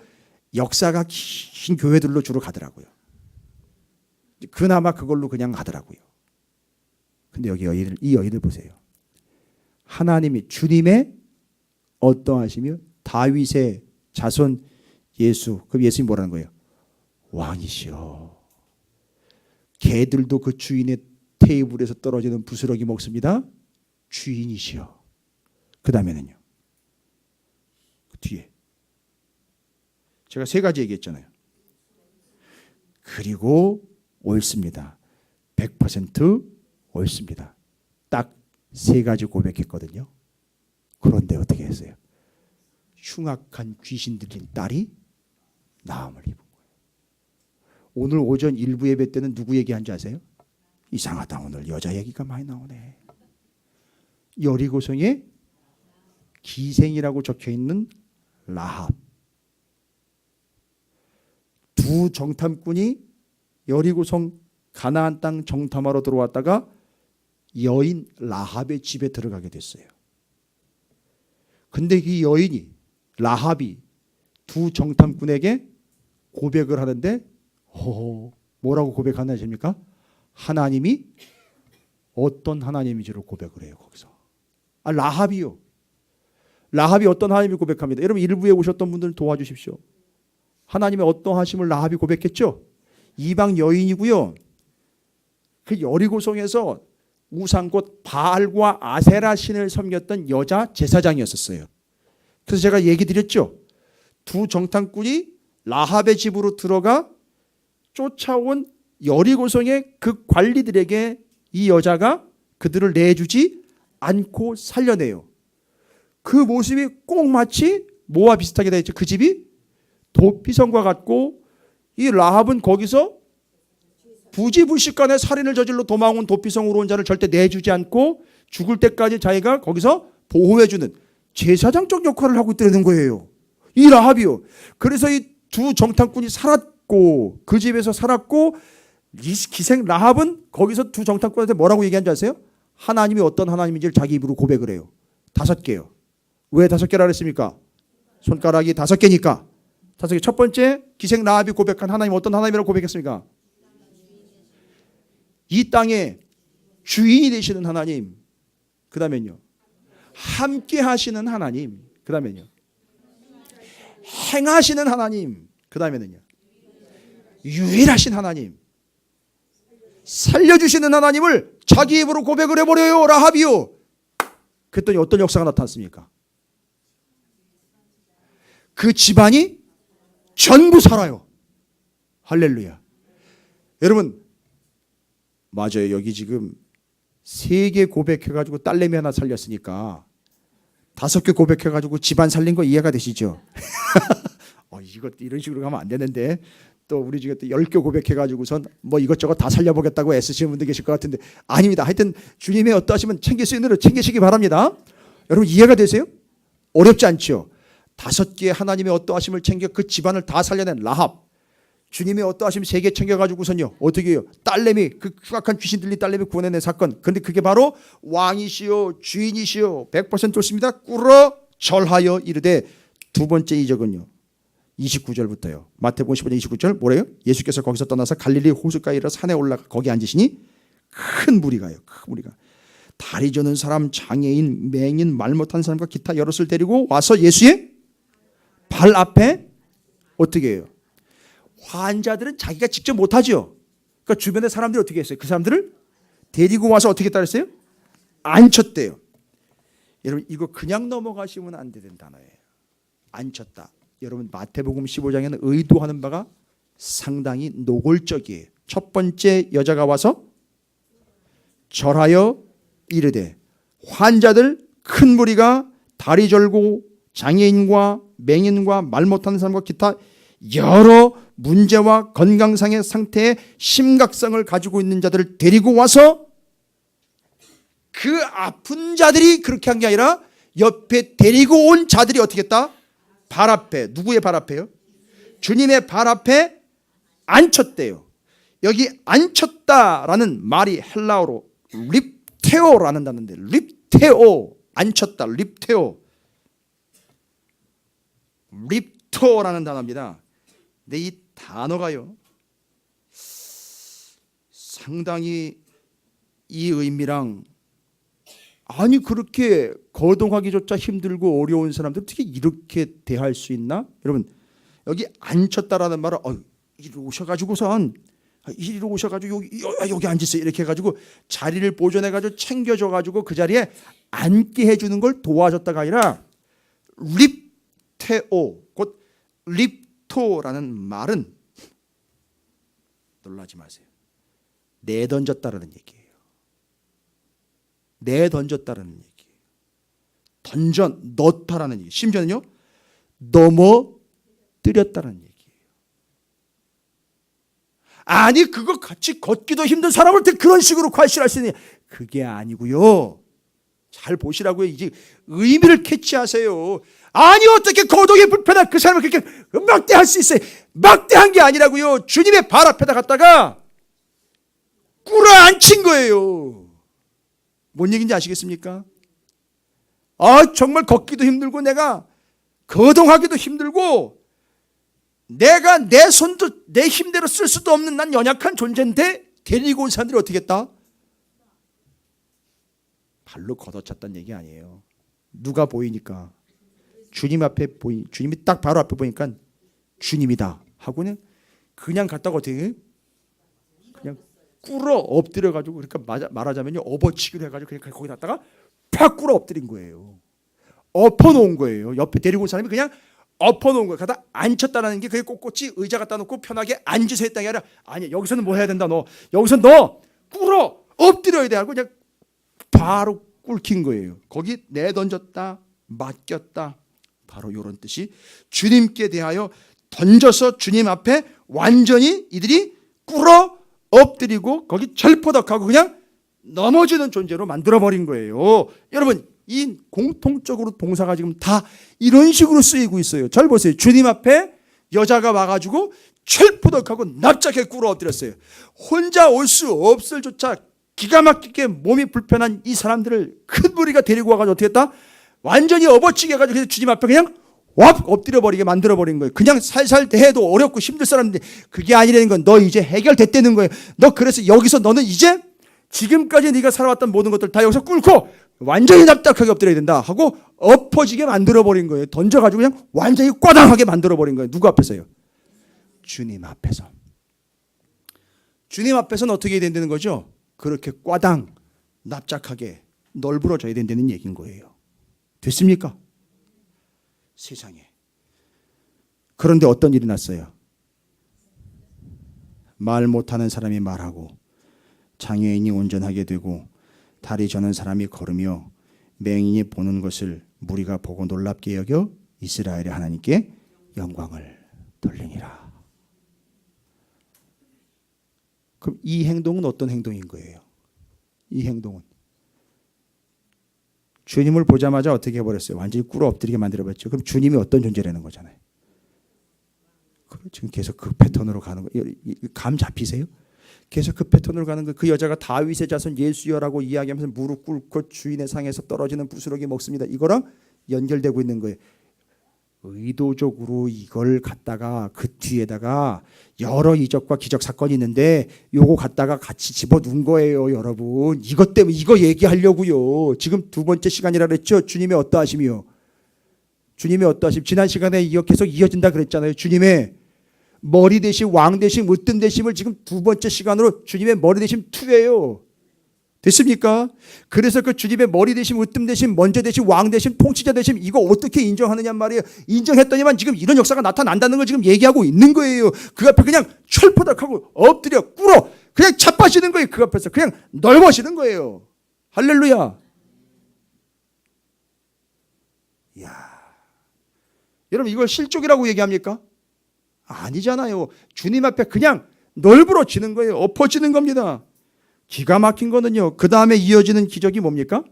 역사가 긴 교회들로 주로 가더라고요. 그나마 그걸로 그냥 가더라고요. 근데 여기 이 여인을 보세요. 하나님이 주님의 어떠하시며 다윗의 자손 예수. 그럼 예수님이 뭐라는 거예요? 왕이시여. 개들도 그 주인의 테이블에서 떨어지는 부스러기 먹습니다. 주인이시여. 그 다음에는요. 그 뒤에 제가 세 가지 얘기했잖아요. 그리고 옳습니다. 100% 옳습니다. 딱 세 가지 고백했거든요. 그런데 어떻게 했어요? 흉악한 귀신 들린 딸이 나음을 입은 거예요. 오늘 오전 일부 예배 때는 누구 얘기한지 아세요? 이상하다, 오늘 여자 얘기가 많이 나오네. 여리고성에 기생이라고 적혀있는 라합. 두 정탐꾼이 여리고성 가나안 땅 정탐하러 들어왔다가 여인 라합의 집에 들어가게 됐어요. 근데 이 여인이 라합이 두 정탐꾼에게 고백을 하는데 뭐라고 고백하나 아십니까? 하나님이 어떤 하나님인지를 고백을 해요. 거기서 라합이요. 라합이 어떤 하나님을 고백합니다. 여러분 일부에 오셨던 분들 도와주십시오. 하나님의 어떠하심을 라합이 고백했죠. 이방 여인이고요. 그 여리고성에서 우상곧 바알과 아세라 신을 섬겼던 여자 제사장이었었어요. 그래서 제가 얘기 드렸죠. 두 정탐꾼이 라합의 집으로 들어가 쫓아온 여리고성의 그 관리들에게 이 여자가 그들을 내주지 않고 살려내요. 그 모습이 꼭 마치 뭐와 비슷하게 되어 있죠. 그 집이 도피성과 같고 이 라합은 거기서 부지불식간에 살인을 저질러 도망온 도피성으로 온 자를 절대 내주지 않고 죽을 때까지 자기가 거기서 보호해주는 제사장적 역할을 하고 있다는 거예요. 이 라합이요. 그래서 이 두 정탐꾼이 살았고 그 집에서 살았고 이 기생 라합은 거기서 두 정탐꾼한테 뭐라고 얘기한 줄 아세요? 하나님이 어떤 하나님인지를 자기 입으로 고백을 해요. 5개요. 왜 5개라 그랬습니까? 손가락이 5개니까. 5개. 첫 번째 기생 라합이 고백한 하나님 어떤 하나님이라고 고백했습니까? 이 땅의 주인이 되시는 하나님. 그 다음에요. 함께 하시는 하나님. 그 다음에요. 행하시는 하나님. 그 다음에는요. 유일하신 하나님. 살려주시는 하나님을 자기 입으로 고백을 해버려요. 라합이요. 그랬더니 어떤 역사가 나타났습니까? 그 집안이 전부 살아요. 할렐루야. 여러분 맞아요. 여기 지금 3개 고백해가지고 딸내미 하나 살렸으니까 5개 고백해가지고 집안 살린 거 이해가 되시죠? 이거 이런 식으로 가면 안 되는데 또 우리 중에 또 10개 고백해가지고선 뭐 이것저것 다 살려보겠다고 애쓰시는 분들 계실 것 같은데 아닙니다. 하여튼 주님의 어떠하시면 챙길 수 있는 대로 챙기시기 바랍니다. 여러분 이해가 되세요? 어렵지 않죠? 5개의 하나님의 어떠하심을 챙겨 그 집안을 다 살려낸 라합. 주님의 어떠하심 3개 챙겨가지고선요 어떻게 해요? 딸내미 그 흉악한 귀신 들린 딸내미 구원해낸 사건. 근데 그게 바로 왕이시여 주인이시여 100% 옳습니다. 꿇어 절하여 이르되 두 번째 이적은요 29절부터요. 마태복음 15장 29절 뭐래요? 예수께서 거기서 떠나서 갈릴리 호숫가에 산에 올라가 거기 앉으시니 큰 무리가요. 큰 무리가 다리 저는 사람, 장애인, 맹인, 말 못한 사람과 기타 여럿을 데리고 와서 예수의 발 앞에 어떻게 해요? 환자들은 자기가 직접 못하죠. 그러니까 주변의 사람들이 어떻게 했어요? 그 사람들을 데리고 와서 어떻게 했다 그랬어요? 앉혔대요. 여러분 이거 그냥 넘어가시면 안 되는 단어예요. 앉혔다. 여러분 마태복음 15장에는 의도하는 바가 상당히 노골적이에요. 첫 번째 여자가 와서 절하여 이르되 환자들 큰 무리가 다리 절고 장애인과 맹인과 말 못하는 사람과 기타 여러 문제와 건강상의 상태의 심각성을 가지고 있는 자들을 데리고 와서 그 아픈 자들이 그렇게 한 게 아니라 옆에 데리고 온 자들이 어떻게 했다? 발 앞에, 누구의 발 앞에요? 주님의 발 앞에 앉혔대요. 여기 앉혔다라는 말이 헬라어로 립테오라는 단어인데, 립테오, 앉혔다, 립테오, 립토라는 단어입니다. 근데 이 단어가요 상당히 이 의미랑, 아니 그렇게 거동하기조차 힘들고 어려운 사람들 어떻게 이렇게 대할 수 있나? 여러분 여기 앉혔다라는 말은 이리 오셔가지고선 이리 오셔가지고 여기 앉으세요 이렇게 해가지고 자리를 보존해가지고 챙겨줘가지고 그 자리에 앉게 해주는 걸 도와줬다가 아니라 립테오, 곧 립토라는 말은 놀라지 마세요. 내던졌다라는 얘기예요. 내던졌다라는 얘기예요. 던져 넣다라는 얘기. 심지어는요 넘어뜨렸다는 얘기예요. 아니 그거 같이 걷기도 힘든 사람한테 그런 식으로 괄실할 수 있느냐? 그게 아니고요. 잘 보시라고요. 이제 의미를 캐치하세요. 아니 어떻게 거동이 불편한 그 사람을 그렇게 막대할 수 있어요? 막대한 게 아니라고요. 주님의 발 앞에다 갖다가 꿇어 앉힌 거예요. 뭔 얘기인지 아시겠습니까? 정말 걷기도 힘들고 내가 거동하기도 힘들고 내가 내 손도 내 힘대로 쓸 수도 없는 난 연약한 존재인데 데리고 온 사람들이 어떻게 했다? 발로 걷어찼다는 얘기 아니에요. 누가 보이니까 주님 앞에 주님이 딱 바로 앞에 보니까 주님이다 하고는 그냥 갔다가 어떻게 해요? 그냥 꿇어 엎드려 가지고, 그러니까 말하자면요 업어치기로 해가지고 그냥 거기 놨다가 팍 꿇어 엎드린 거예요. 엎어놓은 거예요. 옆에 데리고 온 사람이 그냥 엎어놓은 거예요. 가다 앉혔다라는 게 그게 꼿꼿이 의자 갖다 놓고 편하게 앉으서 했다는 게 아니라, 아니 여기서는 뭐 해야 된다, 너 여기서 너 꿇어 엎드려야 돼 하고 그냥 바로 꿇힌 거예요. 거기 내던졌다, 맡겼다, 바로 이런 뜻이 주님께 대하여 던져서 주님 앞에 완전히 이들이 꿇어 엎드리고 거기 절포덕하고 그냥 넘어지는 존재로 만들어버린 거예요. 여러분 이 공통적으로 동사가 지금 다 이런 식으로 쓰이고 있어요. 잘 보세요. 주님 앞에 여자가 와가지고 철푸덕하고 납작하게 꿇어 엎드렸어요. 혼자 올 수 없을 조차 기가 막히게 몸이 불편한 이 사람들을 큰 무리가 데리고 와가지고 어떻게 했다? 완전히 업어치게 해가지고 주님 앞에 그냥 왁 엎드려버리게 만들어버린 거예요. 그냥 살살 대해도 어렵고 힘들 사람인데 그게 아니라는 건 너 이제 해결됐다는 거예요. 너 그래서 여기서 너는 이제 지금까지 네가 살아왔던 모든 것들 다 여기서 꿇고 완전히 납작하게 엎드려야 된다 하고 엎어지게 만들어버린 거예요. 던져가지고 그냥 완전히 꽈당하게 만들어버린 거예요. 누구 앞에서요? 주님 앞에서. 주님 앞에서는 어떻게 해야 된다는 거죠? 그렇게 꽈당 납작하게 널브러져야 된다는 얘기인 거예요. 됐습니까? 세상에. 그런데 어떤 일이 났어요? 말 못하는 사람이 말하고 장애인이 운전하게 되고 다리 저는 사람이 걸으며 맹인이 보는 것을 무리가 보고 놀랍게 여겨 이스라엘의 하나님께 영광을 돌리니라. 그럼 이 행동은 어떤 행동인 거예요? 이 행동은 주님을 보자마자 어떻게 해버렸어요? 완전히 꿇어 엎드리게 만들어버렸죠. 그럼 주님이 어떤 존재라는 거잖아요. 지금 계속 그 패턴으로 가는 거, 감 잡히세요? 계속 그 패턴으로 가는 거. 그 여자가 다윗의 자손 예수여라고 이야기하면서 무릎 꿇고 주인의 상에서 떨어지는 부스러기 먹습니다. 이거랑 연결되고 있는 거예요. 의도적으로 이걸 갖다가 그 뒤에다가 여러 이적과 기적 사건이 있는데 요거 갖다가 같이 집어넣은 거예요, 여러분. 이것 때문에 이거 얘기하려고요. 지금 두 번째 시간이라 그랬죠. 주님의 어떠하심이요. 주님의 어떠하심. 지난 시간에 계속 이어진다 그랬잖아요. 주님의 머리 대심, 왕 대심, 으뜸 대심을 지금 두 번째 시간으로 주님의 머리 대심 2예요. 됐습니까? 그래서 그 주님의 머리 대심, 으뜸 대심, 먼저 대심, 왕 대심, 통치자 대심, 이거 어떻게 인정하느냐 말이에요. 인정했더니만 지금 이런 역사가 나타난다는 걸 지금 얘기하고 있는 거예요. 그 앞에 그냥 철포덕하고 엎드려 꿇어 그냥 자빠지는 거예요. 그 앞에서 그냥 넓어지는 거예요. 할렐루야. 이야, 여러분 이걸 실족이라고 얘기합니까? 아니잖아요. 주님 앞에 그냥 넓어지는 거예요. 엎어지는 겁니다. 기가 막힌 거는요, 그 다음에 이어지는 기적이 뭡니까?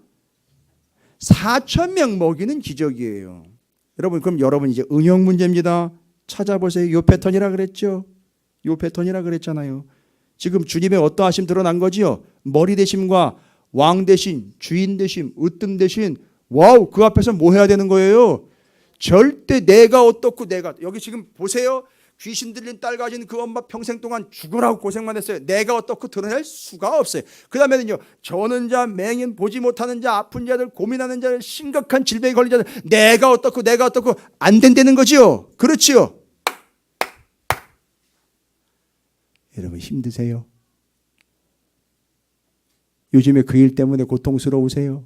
4,000명 먹이는 기적이에요. 여러분, 그럼 여러분 이제 응용 문제입니다. 찾아보세요. 요 패턴이라 그랬죠. 요 패턴이라 그랬잖아요. 지금 주님의 어떠하심 드러난 거지요. 머리 대심과 왕 대신, 주인 대신, 으뜸 대신. 와우, 그 앞에서 뭐 해야 되는 거예요? 절대 내가 어떻고 내가, 여기 지금 보세요. 귀신 들린 딸 가진 그 엄마 평생 동안 죽으라고 고생만 했어요. 내가 어떻고 드러낼 수가 없어요. 그 다음에는요, 저는 자, 맹인, 보지 못하는 자, 아픈 자들, 고민하는 자들, 심각한 질병에 걸린 자들, 내가 어떻고 안 된다는 거지요. 그렇지요. 여러분 힘드세요? 요즘에 그 일 때문에 고통스러우세요?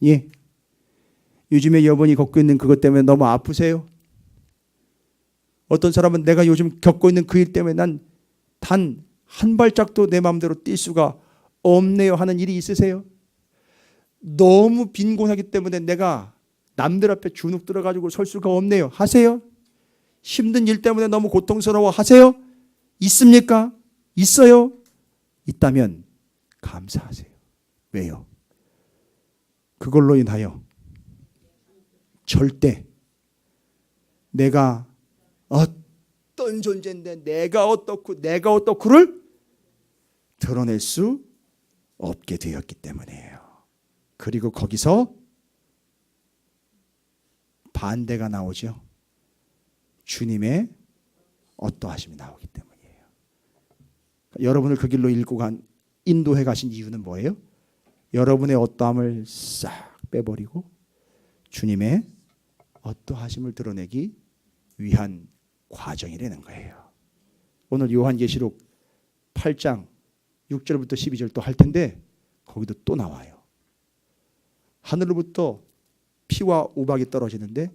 예. 요즘에 여러분이 겪고 있는 그것 때문에 너무 아프세요? 어떤 사람은 내가 요즘 겪고 있는 그 일 때문에 난 단 한 발짝도 내 마음대로 뛸 수가 없네요 하는 일이 있으세요? 너무 빈곤하기 때문에 내가 남들 앞에 주눅 들어가지고 설 수가 없네요 하세요? 힘든 일 때문에 너무 고통스러워 하세요? 있습니까? 있어요? 있다면 감사하세요. 왜요? 그걸로 인하여 절대 내가 어떤 존재인데 내가 어떻고를 드러낼 수 없게 되었기 때문이에요. 그리고 거기서 반대가 나오죠. 주님의 어떠하심이 나오기 때문이에요. 여러분을 그 길로 인도해 가신 이유는 뭐예요? 여러분의 어떠함을 싹 빼버리고 주님의 어떠하심을 드러내기 위한 과정이라는 거예요. 오늘 요한계시록 8장 6절부터 12절 또 할 텐데 거기도 또 나와요. 하늘로부터 피와 우박이 떨어지는데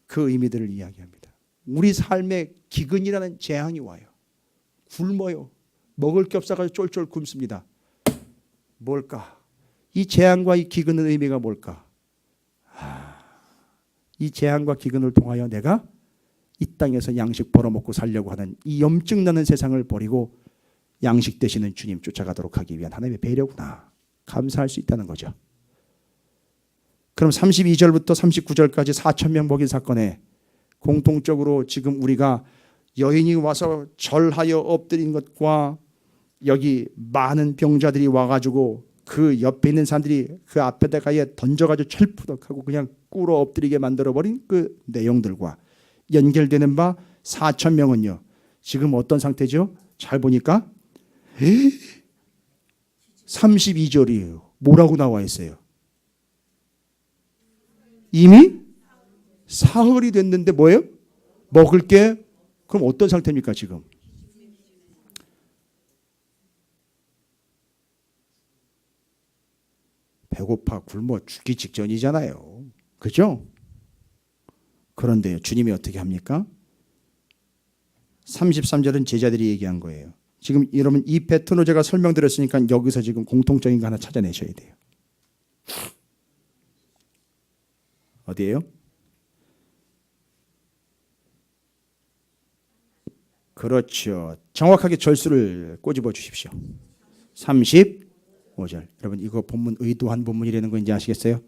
그 의미들을 이야기합니다. 우리 삶에 기근이라는 재앙이 와요. 굶어요. 먹을 게 없어서 쫄쫄 굶습니다. 뭘까? 이 재앙과 이 기근의 의미가 뭘까? 이 재앙과 기근을 통하여 내가 이 땅에서 양식 벌어먹고 살려고 하는 이 염증나는 세상을 버리고 양식 되시는 주님 쫓아가도록 하기 위한 하나님의 배려구나. 감사할 수 있다는 거죠. 그럼 32절부터 39절까지 4,000명 먹인 사건에 공통적으로 지금 우리가 여인이 와서 절하여 엎드린 것과 여기 많은 병자들이 와가지고 그 옆에 있는 사람들이 그 앞에다가 던져가지고 철푸덕하고 그냥 꿇어 엎드리게 만들어버린 그 내용들과 연결되는 바 4,000명은요. 지금 어떤 상태죠? 잘 보니까 32절이에요. 뭐라고 나와 있어요? 이미 사흘이 됐는데 뭐예요? 먹을 게 그럼 어떤 상태입니까 지금? 배고파 굶어 죽기 직전이잖아요. 그죠? 그런데 주님이 어떻게 합니까? 33절은 제자들이 얘기한 거예요. 지금 여러분 이 패턴을 제가 설명드렸으니까 여기서 지금 공통적인 거 하나 찾아내셔야 돼요. 어디예요? 그렇죠. 정확하게 절수를 꼬집어 주십시오. 35절. 여러분 이거 본문 의도한 본문이라는 거 이제 아시겠어요?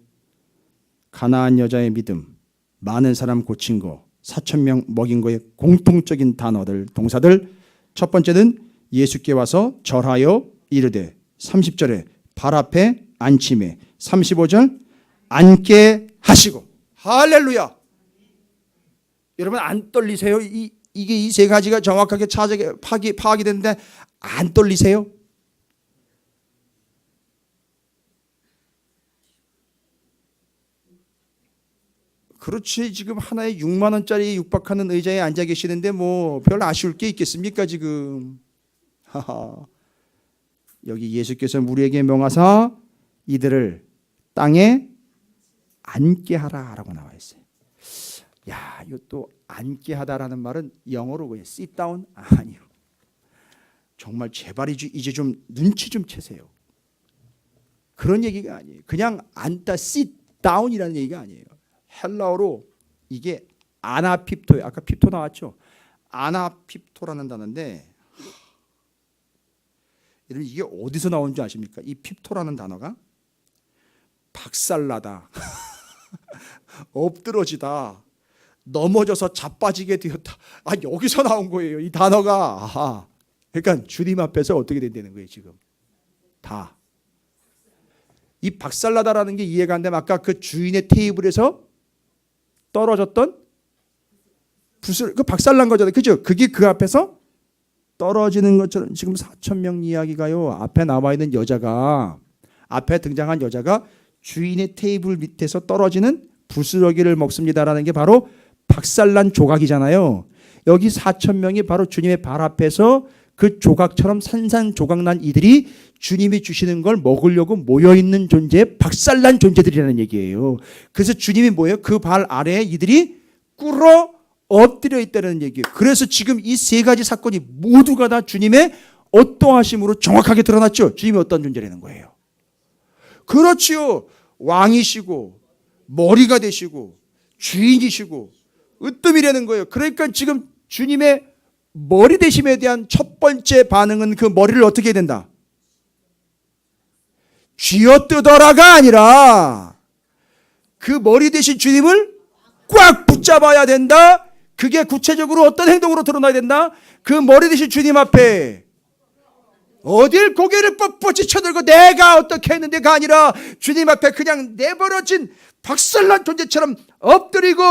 가나안 여자의 믿음, 많은 사람 고친 거, 4,000명 먹인 거의 공통적인 단어들, 동사들. 첫 번째는 예수께 와서 절하여 이르되, 30절에 발 앞에 앉힘에, 35절 앉게 하시고. 할렐루야. 여러분 안 떨리세요? 이게 이 세 가지가 정확하게 파악이 됐는데 안 떨리세요? 그렇지. 지금 하나에 6만 원짜리 육박하는 의자에 앉아 계시는데 뭐 별 아쉬울 게 있겠습니까 지금. 하하. 여기 예수께서 우리에게 명하사 이들을 땅에 앉게 하라라고 나와 있어요. 야, 이것도 앉게 하다라는 말은 영어로 그냥 sit down 아니요. 정말 제발 이제 좀 눈치 좀 채세요. 그런 얘기가 아니에요. 그냥 앉다 sit down이라는 얘기가 아니에요. 헬라어로 이게 아나핍토예요. 아까 핍토 나왔죠. 아나핍토라는 단어인데 여러분 이게 어디서 나온 줄 아십니까? 이 핍토라는 단어가 박살나다, 엎드러지다, 넘어져서 자빠지게 되었다. 여기서 나온 거예요. 이 단어가. 아하. 그러니까 주님 앞에서 어떻게 된다는 거예요 지금. 다. 이 박살나다라는 게 이해가 안 되면 아까 그 주인의 테이블에서 떨어졌던 붓을 그 박살난 거잖아요. 그죠? 그게 그 앞에서 떨어지는 것처럼 지금 4,000명 이야기가요. 앞에 나와 있는 여자가 앞에 등장한 여자가 주인의 테이블 밑에서 떨어지는 부스러기를 먹습니다라는 게 바로 박살난 조각이잖아요. 여기 4,000명이 바로 주님의 발 앞에서 그 조각처럼 산산조각난 이들이 주님이 주시는 걸 먹으려고 모여있는 존재, 박살난 존재들이라는 얘기예요. 그래서 주님이 뭐예요? 그 발 아래에 이들이 꿇어 엎드려 있다는 얘기예요. 그래서 지금 이 세 가지 사건이 모두가 다 주님의 어떠하심으로 정확하게 드러났죠. 주님이 어떤 존재라는 거예요. 그렇지요. 왕이시고 머리가 되시고 주인이시고 으뜸이라는 거예요. 그러니까 지금 주님의 머리 되심에 대한 첫 번째 반응은 그 머리를 어떻게 해야 된다? 쥐어뜯어라가 아니라 그 머리 되신 주님을 꽉 붙잡아야 된다. 그게 구체적으로 어떤 행동으로 드러나야 된다? 그 머리 되신 주님 앞에 어딜 고개를 뻣뻣이 쳐들고 내가 어떻게 했는데가 아니라 주님 앞에 그냥 내버려진 박살난 존재처럼 엎드리고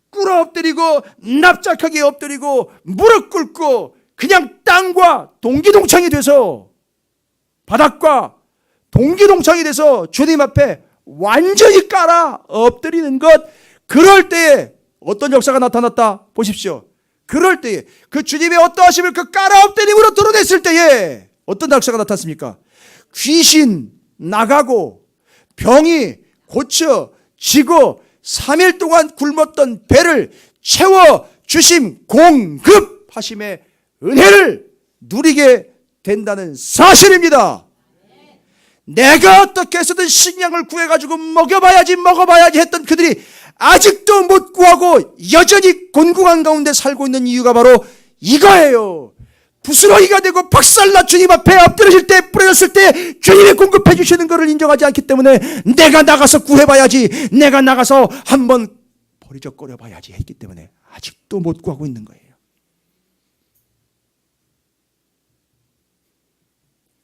꿇어 엎드리고 납작하게 엎드리고 무릎 꿇고 그냥 땅과 동기동창이 돼서 바닥과 동기동창이 돼서 주님 앞에 완전히 깔아 엎드리는 것. 그럴 때에 어떤 역사가 나타났다 보십시오. 그럴 때에 그 주님의 어떠하심을 그 깔아 엎드림으로 드러냈을 때에 어떤 역사가 나타났습니까? 귀신 나가고 병이 고쳐지고 3일 동안 굶었던 배를 채워주심 공급하심의 은혜를 누리게 된다는 사실입니다. 내가 어떻게 해서든 식량을 구해가지고 먹어봐야지 했던 그들이 아직도 못 구하고 여전히 곤궁한 가운데 살고 있는 이유가 바로 이거예요. 부스러기가 되고 박살나 주님 앞에 엎드려질 때 뿌려졌을 때 주님이 공급해 주시는 것을 인정하지 않기 때문에 내가 나가서 구해봐야지, 내가 나가서 한번 버리적거려 봐야지 했기 때문에 아직도 못 구하고 있는 거예요.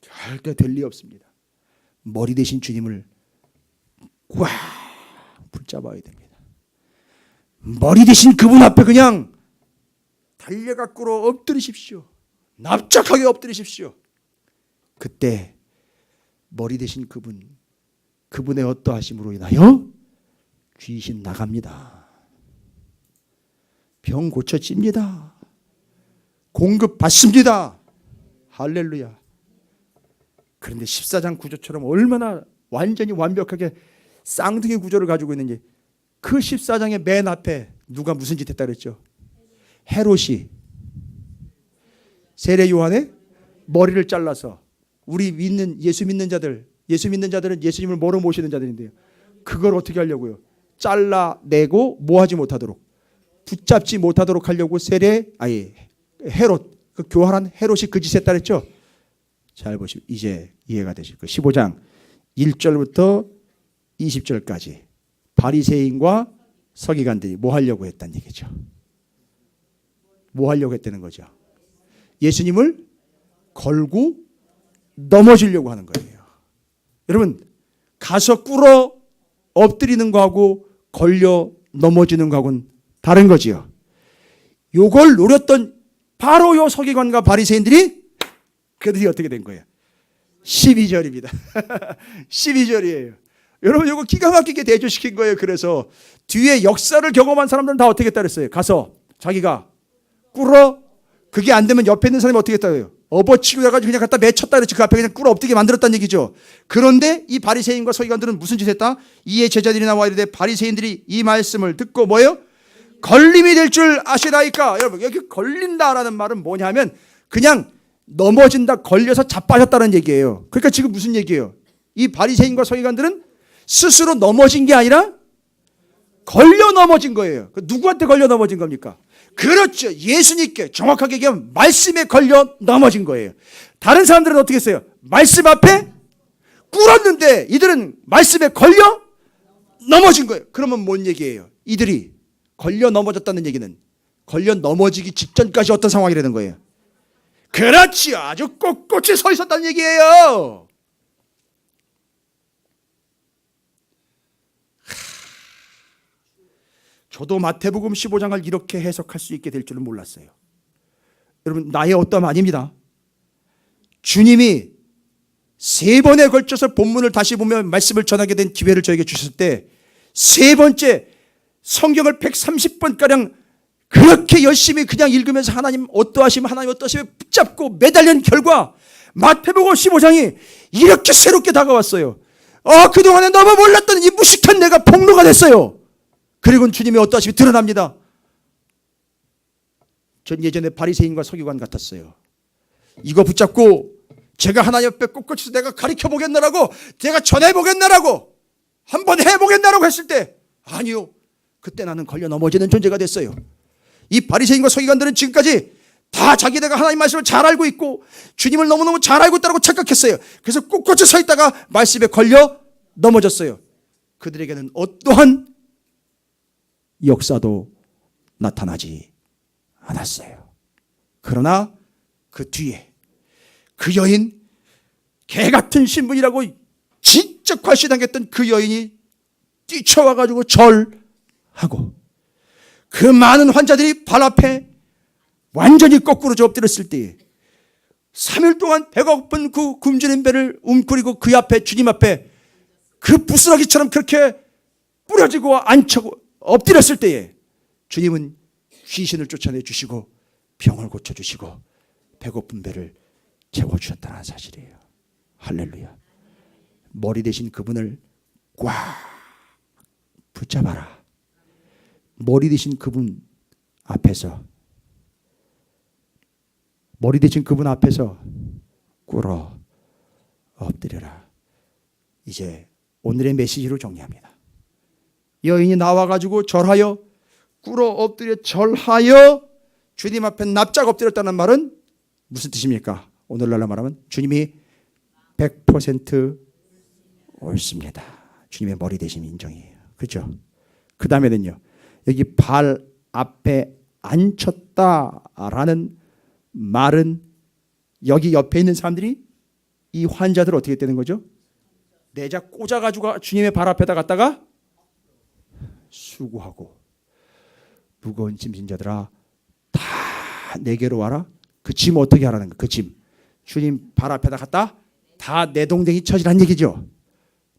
절대 될 리 없습니다. 머리 대신 주님을 꽉 붙잡아야 됩니다. 머리 대신 그분 앞에 그냥 달려가 꿇어 엎드리십시오. 납작하게 엎드리십시오. 그때 머리 대신 그분의 어떠하심으로 인하여 귀신 나갑니다. 병 고쳐집니다. 공급 받습니다. 할렐루야. 그런데 14장 구조처럼 얼마나 완전히 완벽하게 쌍둥이 구조를 가지고 있는지, 그 14장의 맨 앞에 누가 무슨 짓 했다 그랬죠? 헤롯이 세례 요한의 머리를 잘라서, 우리 예수 믿는 자들은 예수님을 뭐로 모시는 자들인데요, 그걸 어떻게 하려고요? 잘라내고 뭐하지 못하도록, 붙잡지 못하도록 하려고 헤롯, 그 교활한 헤롯이 그 짓 했다 그랬죠? 잘 보시면 이제 이해가 되실 거예요. 15장 1절부터 20절까지 바리새인과 서기관들이 뭐 하려고 했다는 얘기죠. 뭐 하려고 했다는 거죠? 예수님을 걸고 넘어지려고 하는 거예요. 여러분, 가서 꿇어 엎드리는 거하고 걸려 넘어지는 거하고는 다른 거지요. 요걸 노렸던 바로 요 서기관과 바리새인들이 그들이 어떻게 된 거예요? 12절입니다. 12절이에요. 여러분, 이거 기가 막히게 대조시킨 거예요. 그래서 뒤에 역사를 경험한 사람들은 다 어떻게 했다 그랬어요? 가서 자기가 꿇어, 그게 안 되면 옆에 있는 사람이 어떻게 했다고요? 업어치고 해가지고 그냥 갖다 맺혔다 그랬지. 그 앞에 그냥 꿇어 엎드게 만들었다는 얘기죠. 그런데 이 바리새인과 서기관들은 무슨 짓을 했다? 이에 제자들이 나와 이르되 바리새인들이 이 말씀을 듣고 뭐예요? 걸림이 될 줄 아시라이까. 여러분, 여기 걸린다라는 말은 뭐냐면 그냥 넘어진다, 걸려서 자빠졌다는 얘기예요. 그러니까 지금 무슨 얘기예요? 이 바리새인과 서기관들은 스스로 넘어진 게 아니라 걸려 넘어진 거예요. 누구한테 걸려 넘어진 겁니까? 그렇죠. 예수님께, 정확하게 얘기하면 말씀에 걸려 넘어진 거예요. 다른 사람들은 어떻게 했어요? 말씀 앞에 꿇었는데 이들은 말씀에 걸려 넘어진 거예요. 그러면 뭔 얘기예요? 이들이 걸려 넘어졌다는 얘기는 걸려 넘어지기 직전까지 어떤 상황이라는 거예요? 그렇지요. 아주 꼿꼿이 서 있었다는 얘기예요. 저도 마태복음 15장을 이렇게 해석할 수 있게 될 줄은 몰랐어요. 여러분, 나의 어떠함 아닙니다. 주님이 3번에 걸쳐서 본문을 다시 보며 말씀을 전하게 된 기회를 저에게 주셨을 때 3번째 성경을 130번가량 그렇게 열심히 그냥 읽으면서 하나님 어떠하시면 하나님 어떠하시면 붙잡고 매달린 결과 마태복음 15장이 이렇게 새롭게 다가왔어요. 그동안에 너무 몰랐던 이 무식한 내가 폭로가 됐어요. 그리고 주님이 어떠하시면 드러납니다. 전 예전에 바리새인과 서기관 같았어요. 이거 붙잡고 제가 하나님 옆에 꼿꼿이서 내가 가르쳐보겠나라고, 제가 전해보겠나라고, 한번 해보겠나라고 했을 때 아니요, 그때 나는 걸려 넘어지는 존재가 됐어요. 이 바리새인과 서기관들은 지금까지 다 자기네가 하나님 말씀을 잘 알고 있고 주님을 너무너무 잘 알고 있다고 착각했어요. 그래서 꼿꼿이 서 있다가 말씀에 걸려 넘어졌어요. 그들에게는 어떠한 역사도 나타나지 않았어요. 그러나 그 뒤에 그 여인, 개 같은 신분이라고 진짜 괄시당했던 그 여인이 뛰쳐와가지고 절하고 그 많은 환자들이 발 앞에 완전히 거꾸로 엎드렸을 때에 3일 동안 배가 고픈 그 굶주린 배를 웅크리고 그 앞에, 주님 앞에 그 부스러기처럼 그렇게 뿌려지고 앉혀고 엎드렸을 때에 주님은 귀신을 쫓아내 주시고 병을 고쳐주시고 배고픈 배를 채워주셨다는 사실이에요. 할렐루야. 머리 대신 그분을 꽉 붙잡아라. 머리 대신 그분 앞에서, 머리 대신 그분 앞에서 꿇어 엎드려라. 이제 오늘의 메시지로 정리합니다. 여인이 나와가지고 절하여, 꿇어 엎드려 절하여 주님 앞에 납작 엎드렸다는 말은 무슨 뜻입니까? 오늘날로 말하면 주님이 100% 옳습니다. 주님의 머리 대신 인정이에요. 그렇죠? 그 다음에는요, 여기 발 앞에 앉혔다라는 말은 여기 옆에 있는 사람들이 이 환자들 어떻게 되는 거죠? 내자 꽂아가지고 주님의 발 앞에다 갖다가 수고하고, 무거운 짐진 자들아 다 내게로 와라. 그 짐 어떻게 하라는 거야? 그 짐 주님 발 앞에다 갖다 다 내동댕이 쳐지란 얘기죠.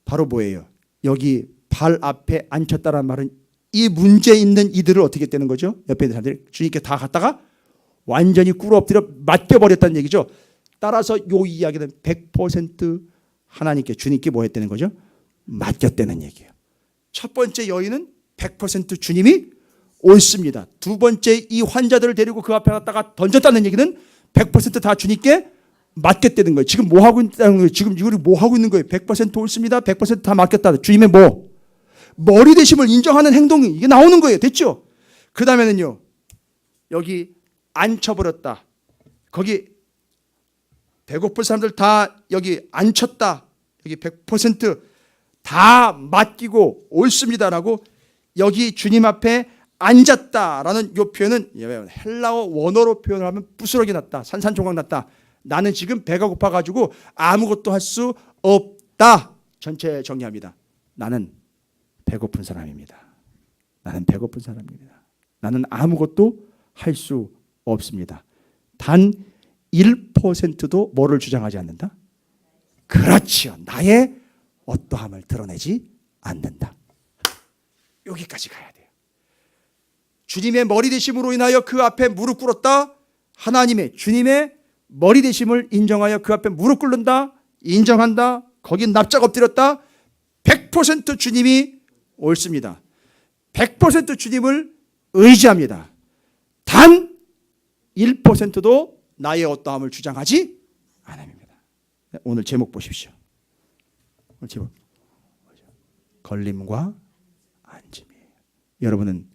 바로 뭐예요? 여기 발 앞에 앉혔다라는 말은 이 문제 있는 이들을 어떻게 되는 거죠? 옆에 있는 사람들이 주님께 다 갖다가 완전히 꿇어 엎드려 맡겨버렸다는 얘기죠. 따라서 이 이야기는 100% 하나님께, 주님께 뭐 했다는 거죠? 맡겼다는 얘기예요. 첫 번째 여인은 100% 주님이 옳습니다. 두 번째 이 환자들을 데리고 그 앞에 갖다가 던졌다는 얘기는 100% 다 주님께 맡겼다는 거예요. 지금 뭐 하고 있다는 거예요? 지금 이걸 뭐 하고 있는 거예요? 100% 옳습니다. 100% 다 맡겼다. 주님의 뭐? 머리 대심을 인정하는 행동이 이게 나오는 거예요. 됐죠? 그 다음에는요, 여기 앉혀버렸다. 거기 배고플 사람들 다 여기 앉혔다. 여기 100% 맡기고 옳습니다라고 여기 주님 앞에 앉았다라는 이 표현은 헬라어 원어로 표현을 하면 부스러기 났다, 산산조각 났다. 나는 지금 배가 고파가지고 아무것도 할 수 없다. 전체 정리합니다. 나는 배고픈 사람입니다. 나는 배고픈 사람입니다. 나는 아무것도 할 수 없습니다. 단 1%도 뭐를 주장하지 않는다? 그렇지요. 나의 어떠함을 드러내지 않는다. 여기까지 가야 돼요. 주님의 머리 되심으로 인하여 그 앞에 무릎 꿇었다. 하나님의, 주님의 머리 되심을 인정하여 그 앞에 무릎 꿇는다, 인정한다, 거긴 납작 엎드렸다, 100% 주님이 옳습니다. 100% 주님을 의지합니다. 단 1%도 나의 어떠함을 주장하지 않습니다. 오늘 제목 보십시오. 오늘 제목 걸림과 안짐이에요. 여러분은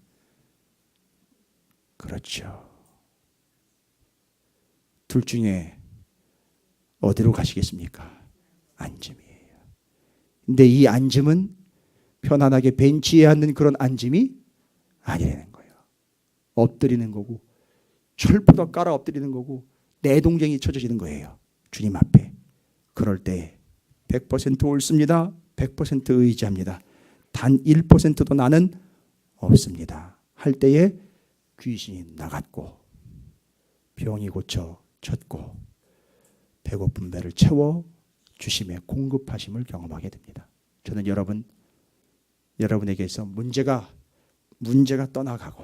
그렇죠. 둘 중에 어디로 가시겠습니까? 안짐이에요. 근데 이 안짐은 편안하게 벤치에 앉는 그런 안짐이 아니라는 거예요. 엎드리는 거고, 철부터 깔아 엎드리는 거고, 내동댕이 쳐주시는 거예요. 주님 앞에. 그럴 때 100% 옳습니다. 100% 의지합니다. 단 1%도 나는 없습니다. 할 때에 귀신이 나갔고, 병이 고쳐졌고, 배고픈 배를 채워 주심의 공급하심을 경험하게 됩니다. 저는 여러분에게서 문제가 떠나가고,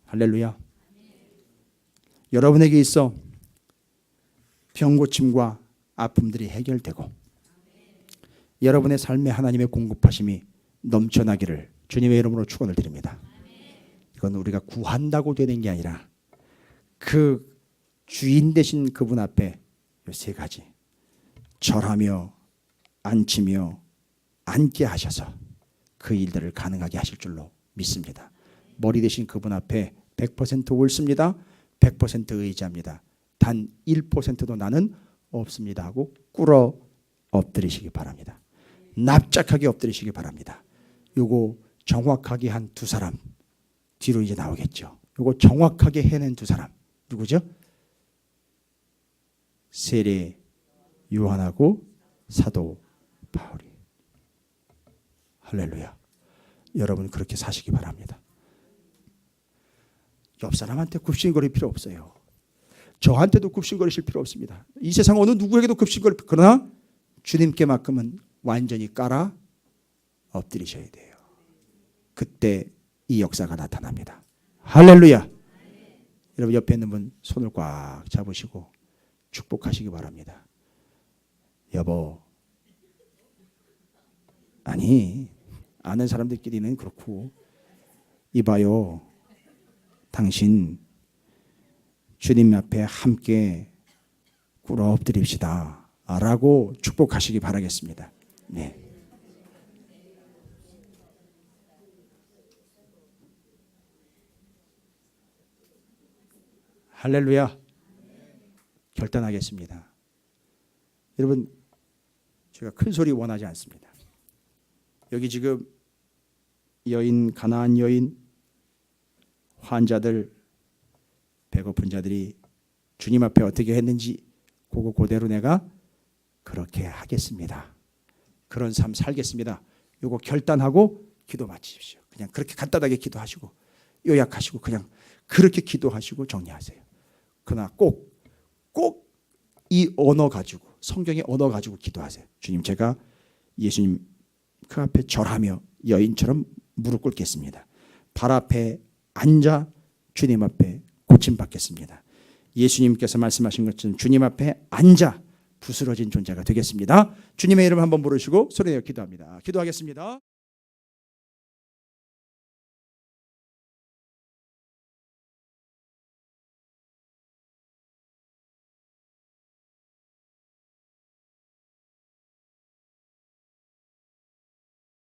할렐루야. 여러분에게 있어 병고침과 아픔들이 해결되고, 여러분의 삶에 하나님의 공급하심이 넘쳐나기를 주님의 이름으로 축원을 드립니다. 이건 우리가 구한다고 되는 게 아니라 그 주인 되신 그분 앞에 이 세 가지, 절하며 앉히며 앉게 하셔서 그 일들을 가능하게 하실 줄로 믿습니다. 머리 되신 그분 앞에 100% 옳습니다. 100% 의지합니다. 단 1%도 나는 없습니다 하고 꿇어 엎드리시기 바랍니다. 납작하게 엎드리시기 바랍니다. 요거 정확하게 한 두 사람 뒤로 이제 나오겠죠. 요거 정확하게 해낸 두 사람 누구죠? 세례 요한하고 사도 바울이. 할렐루야. 여러분 그렇게 사시기 바랍니다. 옆 사람한테 굽신거릴 필요 없어요. 저한테도 굽신거리실 필요 없습니다. 이 세상 어느 누구에게도 굽신거릴, 그러나 주님께만큼은 완전히 깔아 엎드리셔야 돼요. 그때 이 역사가 나타납니다. 할렐루야. 여러분 옆에 있는 분 손을 꽉 잡으시고 축복하시기 바랍니다. 여보, 아니 아는 사람들끼리는 그렇고, 이봐요, 당신 주님 앞에 함께 꿇어 엎드립시다 라고 축복하시기 바라겠습니다. 네. 할렐루야. 결단하겠습니다. 여러분 제가 큰 소리 원하지 않습니다. 여기 지금 여인, 가나안 여인, 환자들, 배고픈 자들이 주님 앞에 어떻게 했는지 그거 그대로 내가 그렇게 하겠습니다. 그런 삶 살겠습니다. 요거 결단하고 기도 마치십시오. 그냥 그렇게 간단하게 기도하시고 요약하시고 그냥 그렇게 기도하시고 정리하세요. 그러나 꼭 이 언어 가지고, 성경의 언어 가지고 기도하세요. 주님, 제가 예수님 그 앞에 절하며 여인처럼 무릎 꿇겠습니다. 발 앞에 앉아 주님 앞에 고침받겠습니다. 예수님께서 말씀하신 것처럼 주님 앞에 앉아 부스러진 존재가 되겠습니다. 주님의 이름 한번 부르시고 소리내어 기도합니다. 기도하겠습니다.